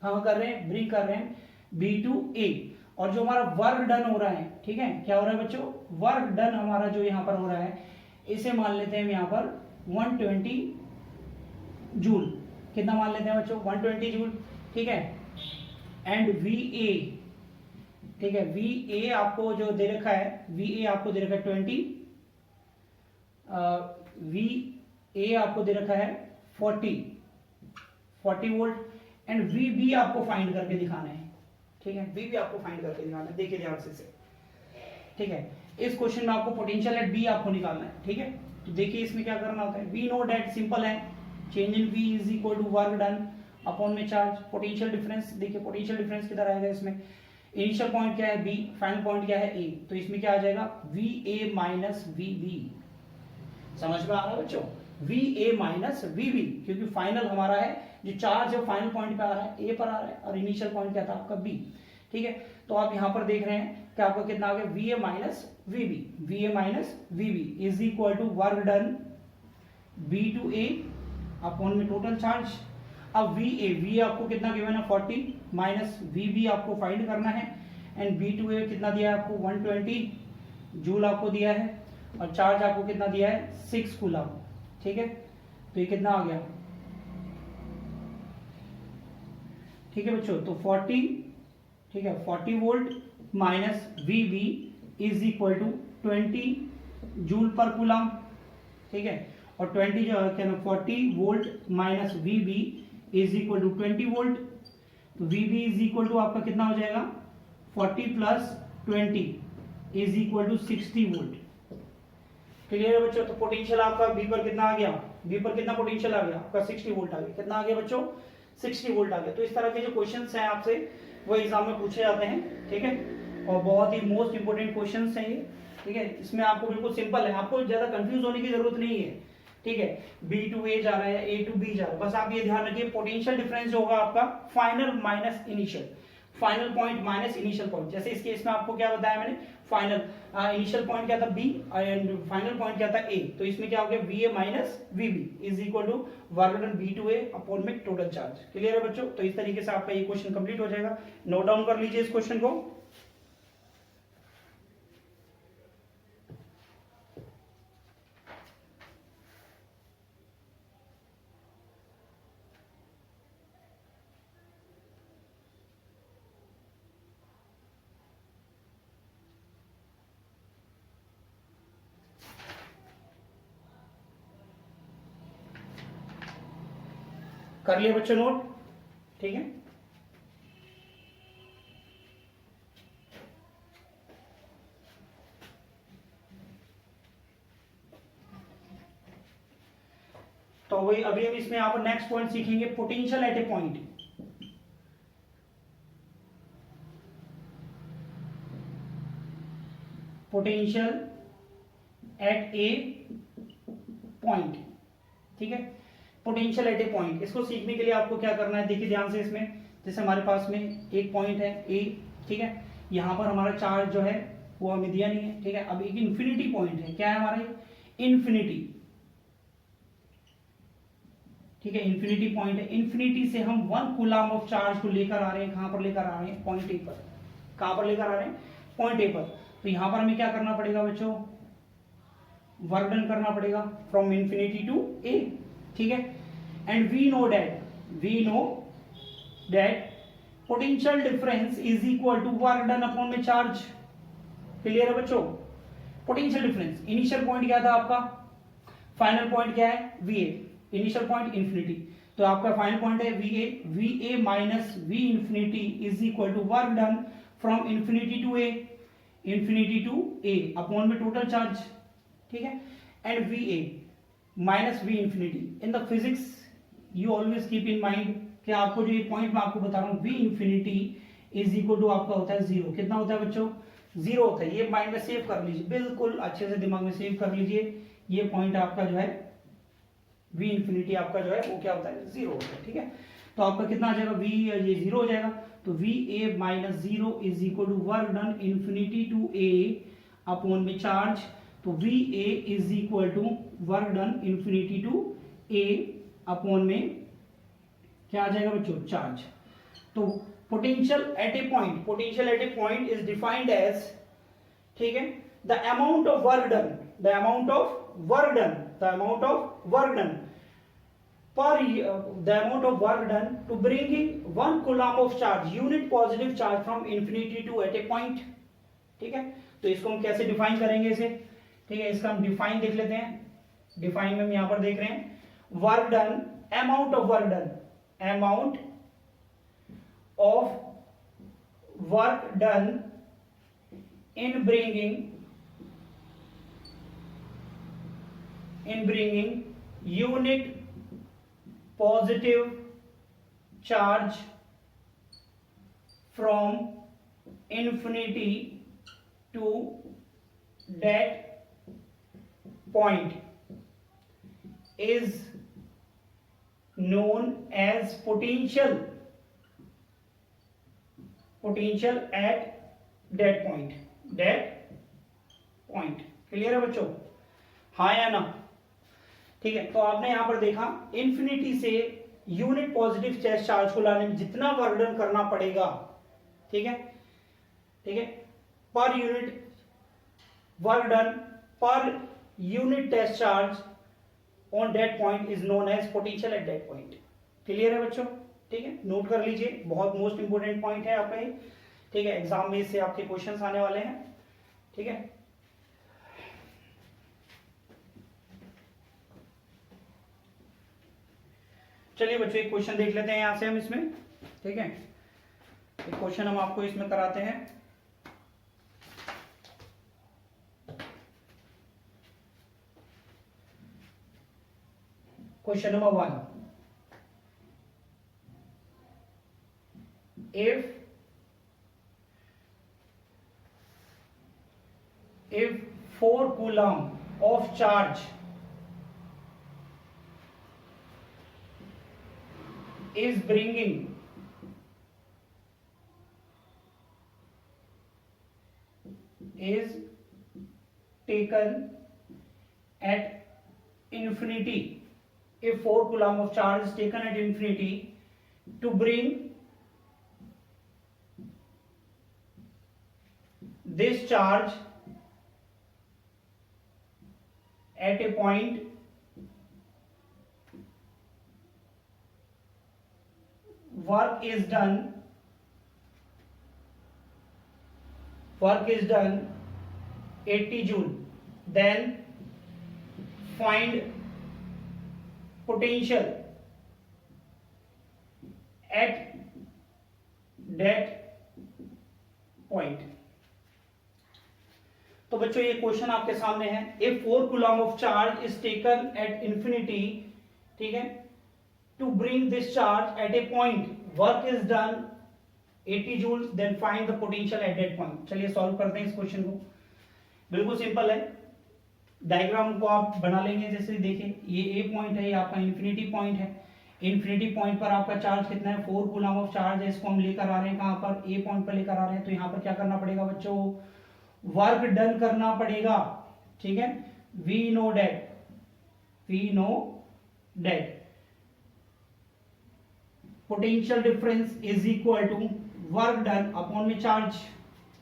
कहां कर रहे हैं, ब्रिंग कर रहे हैं बी टू ए। और जो हमारा वर्क डन हो रहा है, ठीक है, क्या हो रहा है बच्चों, वर्क डन हमारा जो यहां पर हो रहा है, इसे मान लेते हैं हम यहां पर 120 जूल। कितना मान लेते हैं बच्चों, 120 जूल, ठीक है। एंड वी ए, ठीक है, वी ए आपको जो दे रखा है, वी ए आपको दे रखा है 20, वी ए आपको दे रखा है 40 वोल्ट, एंड वी बी आपको फाइंड करके दिखाना है, ठीक है। वी बी आपको फाइंड करके दिखाना है, देखिए ध्यान से, ठीक है। इस क्वेश्चन में आपको पोटेंशियल एट बी आपको निकालना है, ठीक है। तो देखिए इसमें क्या करना होता है, वी नो दैट सिंपल है, change in V is equal to work done upon में चार्ज। पोटेंशियल डिफरेंस, देखिए पोटेंशियल डिफरेंस किधर आएगा इसमें, इनिशियल पॉइंट क्या है बी, फाइनल पॉइंट क्या है ए, तो इसमें क्या आ जाएगा, V A minus V B. समझ में आ रहा है बच्चों, V A minus V B, क्योंकि फाइनल हमारा है जो चार्ज है फाइनल पॉइंट पे आ रहा है, ए पर आ रहा है, और इनिशियल पॉइंट क्या था आपका बी। ठीक है, तो आप यहां पर देख रहे हैं कि आपका कितना आ गया, V A minus V B, V A minus V B is equal to work done B to A upon में टोटल चार्ज। अब वी ए आपको कितना गिवन है 40 माइनस वी बी आपको फाइंड करना है, एंड बी टू ए कितना दिया है आपको 120 जूल आपको दिया है, और चार्ज आपको कितना दिया है 6 कूलम। ठीक है, तो ये कितना आ गया, ठीक है बच्चों, तो 40, ठीक है 40 volt minus V B is equal to 20 joule per coulomb. ठीक है, और 20 जो है क्या 40 volt minus V B is equal to 20 volt, तो V B is equal to आपका कितना हो जाएगा 40 plus 20 is equal to 60 volt. Clear है बच्चों, तो पोटेंशियल आपका बी पर कितना आ गया, बी पर कितना पोटेंशियल आ गया आपका 60 वोल्ट आ गया, कितना आ गया बच्चों 60 वोल्ट आ गया। तो इस तरह के जो क्वेश्चंस हैं आपसे वो एग्जाम में पूछे जाते हैं। ठीक है, और बहुत ही मोस्ट इंपोर्टेंट क्वेश्चंस हैं ये। ठीक है, इसमें आपको बिल्कुल सिंपल है, आपको ज्यादा कंफ्यूज होने की जरूरत नहीं है। ठीक है, बी टू ए जा रहा है, ए टू बी जा रहा है, बस आप ये ध्यान रखिए पोटेंशियल डिफरेंस जो होगा आपका final minus initial, final point minus initial point. जैसे इस केस में आपको क्या बताया मैंने, फाइनल इनिशियल पॉइंट क्या था बी एंड फाइनल पॉइंट क्या था ए, तो इसमें क्या हो गया V A minus V B is equal to work done B to A upon में टोटल चार्ज। क्लियर है बच्चों, तो इस तरीके से आपका ये क्वेश्चन कंप्लीट हो जाएगा। नोट डाउन कर लीजिए इस क्वेश्चन को। कर लिए बच्चों नोट, ठीक है। तो वही अभी हम इसमें यहां पर नेक्स्ट पॉइंट सीखेंगे, potential at A point. Potential at A point, ठीक है। पोटेंशियल एट ए पॉइंट, इसको सीखने के लिए आपको क्या करना है, देखिए ध्यान से इसमें, जैसे हमारे पास में एक पॉइंट है ए, ठीक है, यहां पर हमारा चार्ज जो है वो हमें दिया नहीं है, ठीक है। अब एक इंफिनिटी पॉइंट है, क्या है हमारा इंफिनिटी, ठीक है, इंफिनिटी पॉइंट है। इंफिनिटी से हम 1 कूलम ऑफ चार्ज को लेकर आ रहे हैं, कहां पर लेकर आ रहे हैं, पॉइंट ए पर। कहां पर लेकर आ रहे हैं, पॉइंट ए पर। तो यहां पर हमें क्या करना पड़ेगा बच्चों, वर्क डन करना पड़ेगा फ्रॉम इंफिनिटी टू ए, ठीक है। And we know that potential difference is equal to work done upon में चार्ज। क्लियर है बच्चों, पोटेंशियल डिफरेंस, इनिशियल पॉइंट क्या था आपका, फाइनल पॉइंट क्या है V A, initial point infinity, तो आपका फाइनल पॉइंट है V A minus V infinity is equal to work done from infinity to A upon में टोटल चार्ज, ठीक है। And V A minus V infinity, in the physics you always keep in mind कि आपको जो ये point मैं आपको बता रहा हूं V infinity is equal to आपका होता है जीरो। कितना होता है बच्चों, जीरो होता है। ये माइंड में सेव कर लीजिए, बिल्कुल अच्छे से दिमाग में सेव कर लीजिए। ये पॉइंट आपका जो है वी इंफिनिटी आपका जो है वो क्या होता है, जीरो होता है, ठीक है। तो आपका कितना आ जाएगा, वी ये जीरो हो जाएगा, तो V A minus zero is equal to work done infinity to A upon में चार्ज। तो V A is equal to work done infinity to A upon में क्या आ जाएगा बच्चों, चार्ज। तो potential at A point is defined as, ठीक है, the amount of work done to bringing 1 coulomb of charge, unit positive charge from infinity to at a point, ठीक है। तो इसको हम कैसे डिफाइन करेंगे इसे, ठीक है, इसका हम डिफाइन देख लेते हैं। डिफाइन में हम यहां पर देख रहे हैं work done, amount of work done in bringing unit positive charge from infinity to that point is known as potential at that point. Clear है बच्चों? हाँ या ना? ठीक है, तो आपने यहां पर देखा इंफिनिटी से यूनिट पॉजिटिव चार्ज को लाने में जितना वर्क डन करना पड़ेगा, ठीक है, per unit work done per unit test charge on that point is known as potential at that point. Clear है बच्चों? ठीक है, नोट कर लीजिए, बहुत मोस्ट इंपोर्टेंट पॉइंट है आपका ये. ठीक है, एग्जाम में इससे आपके क्वेश्चंस आने वाले हैं. ठीक है, चलिए बच्चों एक क्वेश्चन देख लेते हैं यहां से हम इसमें. ठीक है, एक क्वेश्चन हम आपको इसमें कराते हैं. Question number 1. if 4 coulomb of charge is taken at infinity, if 4 coulomb of charge is taken at infinity to bring this charge at a point work is done 80 joule, then find potential at that point. तो बच्चों ये question आपके सामने है. If 4 coulomb of charge is taken at infinity, ठीक है, to bring this charge at A point work is done 80 joule, then find the potential at that point. चलिए solve करते हैं इस क्वेश्चन को. बिल्कुल सिंपल है, डायग्राम को आप बना लेंगे. जैसे देखिए ये ए पॉइंट है, ये आपका इंफिनिटी पॉइंट है. इंफिनिटी पॉइंट पर आपका चार्ज कितना है? 4 कूलम ऑफ चार्ज है. इसको हम लेकर आ रहे हैं कहां पर? ए पॉइंट पर लेकर आ रहे हैं. तो यहां पर क्या करना पड़ेगा बच्चों? वर्क डन करना पड़ेगा. ठीक है, we know that potential difference is equal to work done upon में चार्ज.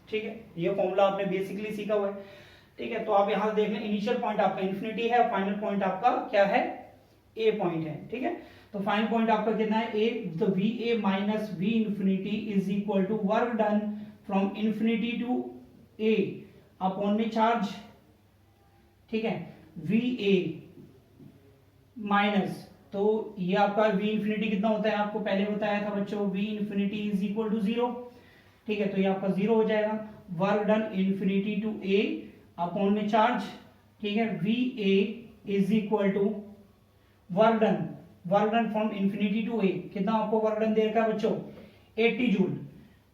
ठीक है, ये फॉर्मूला आपने बेसिकली सीखा हुआ है. ठीक है, तो आप यहां से देख लें, इनिशियल पॉइंट आपका इंफिनिटी है, फाइनल पॉइंट आपका क्या है? ए पॉइंट है. ठीक है, तो फाइनल पॉइंट आपका कितना है? ए. तो V A minus V infinity is equal to work done from infinity to A upon में चार्ज. ठीक है, वी ए माइनस, तो ये आपका वी इंफिनिटी कितना होता है? आपको पहले बताया था बच्चों, V infinity is equal to 0. ठीक है, तो ये आपका 0 हो जाएगा. Work done infinity to A upon में चार्ज. ठीक है, V A is equal to work done from infinity to A. कितना आपको वर्क डन दे रखा है बच्चों? 80 जूल.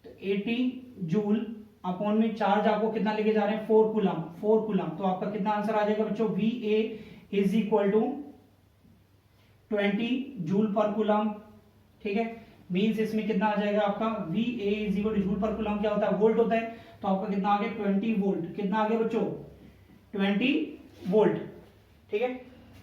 तो 80 जूल अपॉन में चार्ज आपको कितना लेके जा रहे हैं? 4 कूलम. तो आपका कितना आंसर आ जाएगा बच्चों? V A is equal to 20 joule per coulomb. ठीक है, मींस इसमें कितना आ जाएगा आपका? V A is equal to joule per coulomb क्या होता है? वोल्ट होता है. तो आपका कितना आ गया? 20 वोल्ट. कितना आ गया बच्चों? 20 वोल्ट. ठीक है,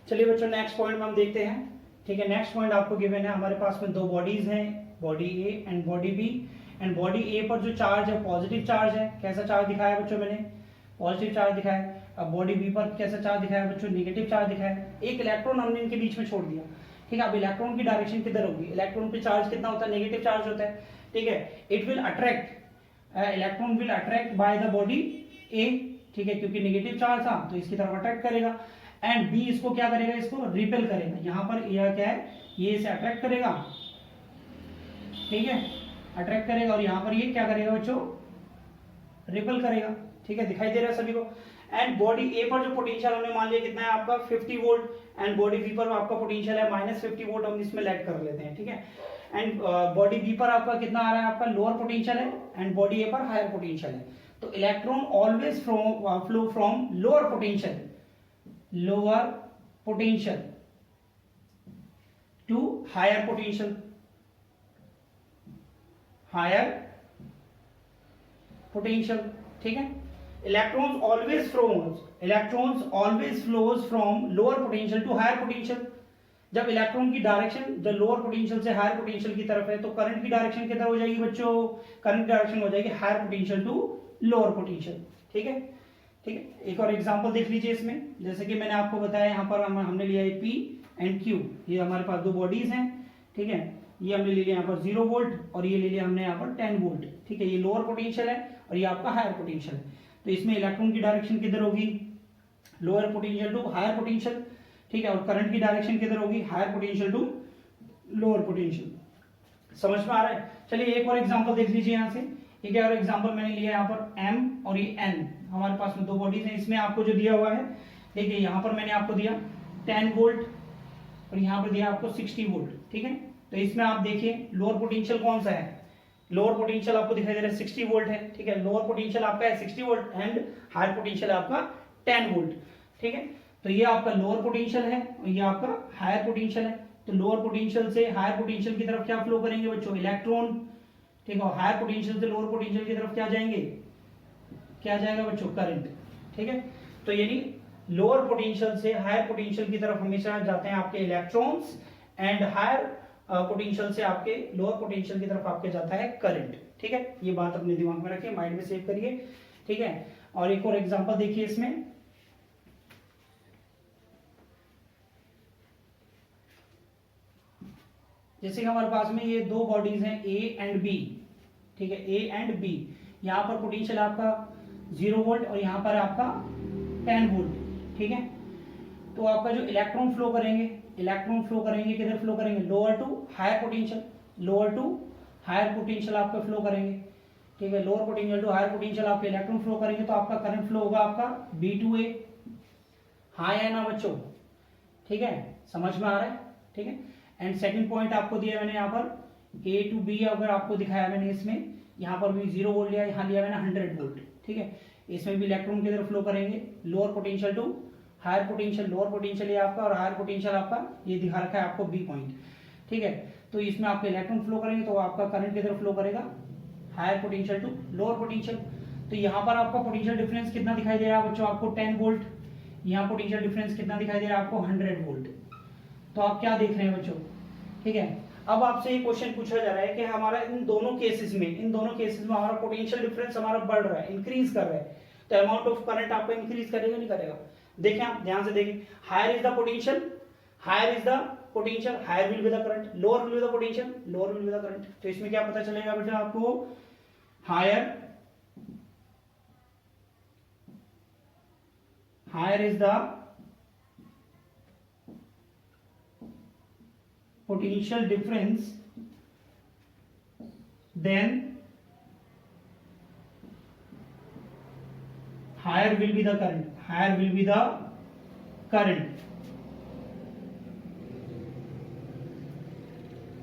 चलिए बच्चों नेक्स्ट पॉइंट में हम देखते हैं. ठीक है, नेक्स्ट पॉइंट आपको गिवन है, हमारे पास में 2 बॉडीज हैं, body A and body B. And body A पर जो चार्ज है पॉजिटिव चार्ज है. कैसा चार्ज दिखाया बच्चों? मैंने पॉजिटिव चार्ज दिखाया. अब बॉडी बी पर कैसा चार्ज दिखाया बच्चों? नेगेटिव चार्ज दिखाया. एक इलेक्ट्रॉन हमने इनके बीच में छोड़ दिया. ठीक है, अब इलेक्ट्रॉन की डायरेक्शन किधर होगी? इलेक्ट्रॉन पे चार्ज कितना होता है? नेगेटिव चार्ज होता है. ठीक है, it will attract, electron will attract by the body A. ठीक है, क्योंकि नेगेटिव चार्ज था तो इसकी तरफ अट्रैक्ट करेगा. एंड बी इसको क्या करेगा? इसको रिपेल करेगा. यहां पर यह क्या है? ये इसे अट्रैक्ट करेगा. ठीक है, अट्रैक्ट करेगा. और यहां पर ये क्या करेगा बच्चों? रिपेल करेगा. ठीक है, दिखाई दे रहा है सभी को. एंड बॉडी ए पर जो पोटेंशियल हमने मान लिया कितना है आपका? 50 वोल्ट. एंड बॉडी बी पर आपका पोटेंशियल है -50 वोल्ट. हम इसमें लेट कर लेते हैं. ठीक है, एंड बॉडी बी पर आपका कितना आ रहा है? आपका लोअर पोटेंशियल है. एंड बॉडी ए पर हायर पोटेंशियल है. तो electron always flow from lower potential. To higher potential, higher potential, ठीक है। Electrons always flows from lower potential to higher potential. जब इलेक्ट्रॉन की डायरेक्शन जो लोअर पोटेंशियल से हायर पोटेंशियल की तरफ है, तो करंट की डायरेक्शन किधर हो जाएगी बच्चों? करंट की डायरेक्शन हो जाएगी higher potential to lower potential, ठीक है। ठीक है, एक और एग्जांपल देख लीजिए इसमें। जैसे कि मैंने आपको बताया, यहाँ पर हमने लिया है P एंड Q, ये हमारे पास दो बॉडीज हैं, ठीक है। ये हमने ले लिया यहाँ पर 0 वोल्ट और ये ले लिया हमने यहाँ पर 10 वोल्ट, ठीक है। ये लोअर पोटेंशियल है और ये आपका हायर पोटेंशियल है। तो इसमें इलेक्ट्रॉन की डायरेक्शन किधर होगी? Lower potential to higher potential, ठीक है। और करंट की डायरेक्शन किधर होगी? Higher potential to lower potential. समझ में आ रहा है? चलिए एक और एग्जांपल देख लीजिए यहाँ से। एक और एग्जांपल मैंने लिया यहाँ पर M और ये N, हमारे पास में दो बॉडीज हैं। इसमें आपको जो दिया हुआ है, देखिए यहाँ पर मैंने आपको दिया 10 वोल्ट और यहाँ पर दिया आपको 60 वोल्ट, ठीक है। तो इसमें आप देखिए लोअर पोटेंशियल कौन सा है? लोअर पोटेंशियल आपको दिखाई दे रहा है 60 वोल्ट है, ठीक है। लोअर पोटेंशियल आपका है 60 वोल्ट एंड हायर पोटेंशियल आपका 10 वोल्ट, ठीक है। तो ये आपका लोअर पोटेंशियल है और ये आपका हायर पोटेंशियल है। तो लोअर पोटेंशियल से हायर पोटेंशियल की तरफ क्या फ्लो करेंगे बच्चों? इलेक्ट्रॉन, ठीक है। और हायर पोटेंशियल से लोअर पोटेंशियल की तरफ क्या जाएंगे? क्या जाएगा बच्चों? करंट, ठीक है। तो यानी लोअर पोटेंशियल से हायर पोटेंशियल की तरफ हमेशा जाते हैं आपके इलेक्ट्रॉन्स एंड हायर पोटेंशियल से आपके लोअर पोटेंशियल की तरफ आपके जाता है करंट, ठीक है। ये बात अपने दिमाग में रखिए, माइंड में सेव करिए, ठीक है। और एक और एग्जांपल देखिए इसमें। जैसे कि हमारे पास में ये दो बॉडीज हैं A एंड B, ठीक है। A एंड B, यहाँ पर पोटेंशियल आपका 0 वोल्ट और यहाँ पर आपका 10 वोल्ट, ठीक है। तो आपका जो इलेक्ट्रॉन फ्लो करेंगे किधर फ्लो करेंगे? Lower to higher potential, lower to higher potential आपका फ्लो करेंगे, ठीक है। Lower potential to higher potential आपके इलेक्ट्रॉन फ्लो करेंगे, तो आपका करंट फ्लो होगा आपका B टू A। हाँ है ना बच्चों? ठीक है, समझ में आ रहा है? ठीक है। एंड सेकंड पॉइंट आपको दिया मैंने यहाँ पर A टू B, अगर आपको दिखाया मैंने इसमें, यहाँ पर भी 0 वोल्ट लिया, यहाँ लिया मैंने 100 वोल्ट, ठीक है। इसमें भी इलेक्ट्रॉन किधर फ्लो करेंगे? Lower potential to higher potential. Lower potential ये आपका और हायर पोटेंशियल आपका ये दिखा रखा है आपको B पॉइंट, ठीक है। तो इसमें आपके इलेक्ट्रॉन फ्लो करेंगे तो आपका करंट किधर फ्लो करेगा? Higher potential to lower potential. तो यहाँ पर आपका पोटेंशियल डिफरेंस कितना दिखाई दे रहा है बच्चों? आपको 10 वोल्ट। यहाँ पोटेंशियल डिफरेंस कितना दिखाई दे रहा है आपको? 100 वोल्ट। तो आप क्या देख रहे हैं बच्चों? ठीक है। अब आपसे ये क्वेश्चन पूछा जा रहा है कि हमारा इन दोनों केसेस में हमारा पोटेंशियल डिफरेंस हमारा बढ़ रहा है, इंक्रीज कर रहा है, तो अमाउंट ऑफ करंट आपका इंक्रीज करेगा नहीं करेगा? देखें आप ध्यान से देखें, higher is the potential, higher will be the current, lower will be the potential, lower will be the current. तो इसमें क्या पता चलेगा बेटा आपको? Higher is the potential difference, then higher will be the current,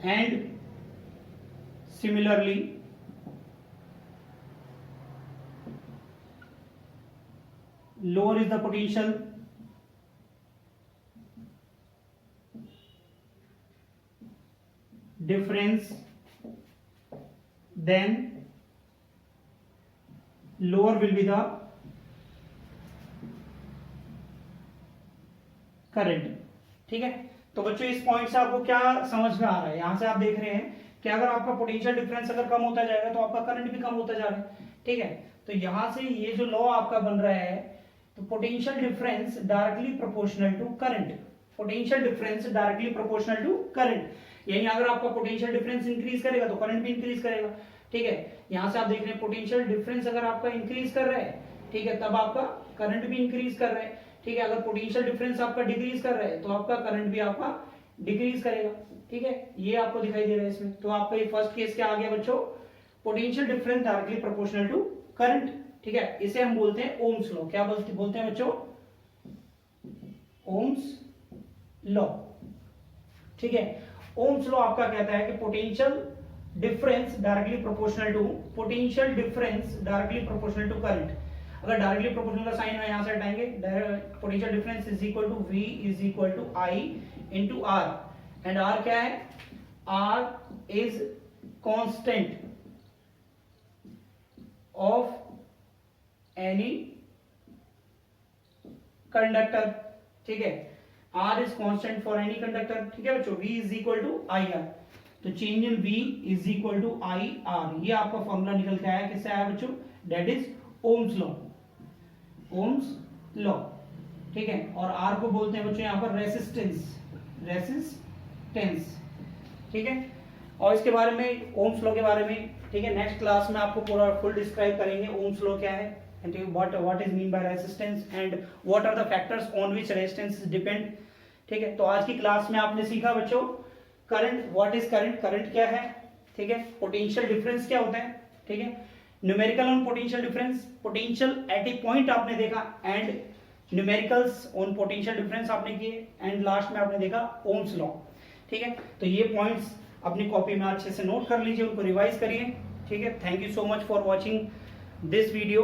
and similarly lower is the potential, difference, then lower will be the current, ठीक है। तो बच्चों इस पॉइंट से आपको क्या समझ में आ रहा है? यहां से आप देख रहे हैं कि अगर आपका पोटेंशियल डिफरेंस अगर कम होता जाएगा तो आपका करंट भी कम होता जा रहा है, ठीक है। तो यहां से ये जो लॉ आपका बन रहा है, तो potential difference directly proportional to current, potential difference directly proportional to current. यानी अगर आपका पोटेंशियल डिफरेंस इंक्रीज करेगा तो करंट भी इंक्रीज करेगा, ठीक है। यहां से आप देख रहे हैं पोटेंशियल डिफरेंस अगर आपका इंक्रीज कर रहा है, ठीक है, तब आपका करंट भी इंक्रीज कर रहा है, ठीक है। अगर पोटेंशियल डिफरेंस आपका डिक्रीज कर रहा है तो आपका करंट भी आपका डिक्रीज करेगा, ठीक है। ये आपको दिखाई दे रहा है इसमें। तो आपका ये फर्स्ट केस क्या आ गया बच्चों? Potential difference directly proportional to current, ठीक है। इसे हम बोलते हैं ओम्स लॉ। क्या बोलते हैं बच्चों? ओम्स लॉ, ठीक है। ओम्स लॉ आपका कहता है कि potential difference directly proportional to current. अगर डायरेक्टली प्रोपोर्शनल का साइन है, यहां से हटाएंगे, potential difference is equal to V is equal to I into R, and R क्या है, R is constant of any conductor, ठीक है, R is constant for any conductor, ठीक है बच्चों, v is equal to I R, तो change in v is equal to I R, ये आपका फॉर्मूला निकल के आया, किससे आया बच्चों, that is Ohm's law, Ohm's law, ठीक है, और आर को बोलते हैं बच्चों यहाँ पर रेसिस्टेंस, रेसिस्टेंस, ठीक है, और इसके बारे में ओम्स लॉ के बारे में, ठीक है, नेक्स्ट क्लास में आपको पूरा फुल डिस्क्राइब करेंगे ओम्स लॉ क्या है, and what is mean by resistance and what are the factors on which resistance depend, ठीक है। तो आज की क्लास में आपने सीखा बच्चों current, what is current, current क्या है, ठीक है, पोटेंशियल डिफरेंस क्या होता है, ठीक है, numerical on potential difference, potential at A point आपने देखा, and numericals on potential difference आपने किए, एंड लास्ट में आपने देखा ओम्स लॉ, ठीक है। तो ये पॉइंट्स अपनी कॉपी में अच्छे से नोट कर लीजिए, उनको रिवाइज करिए, ठीक है। Thank you so much for watching this video.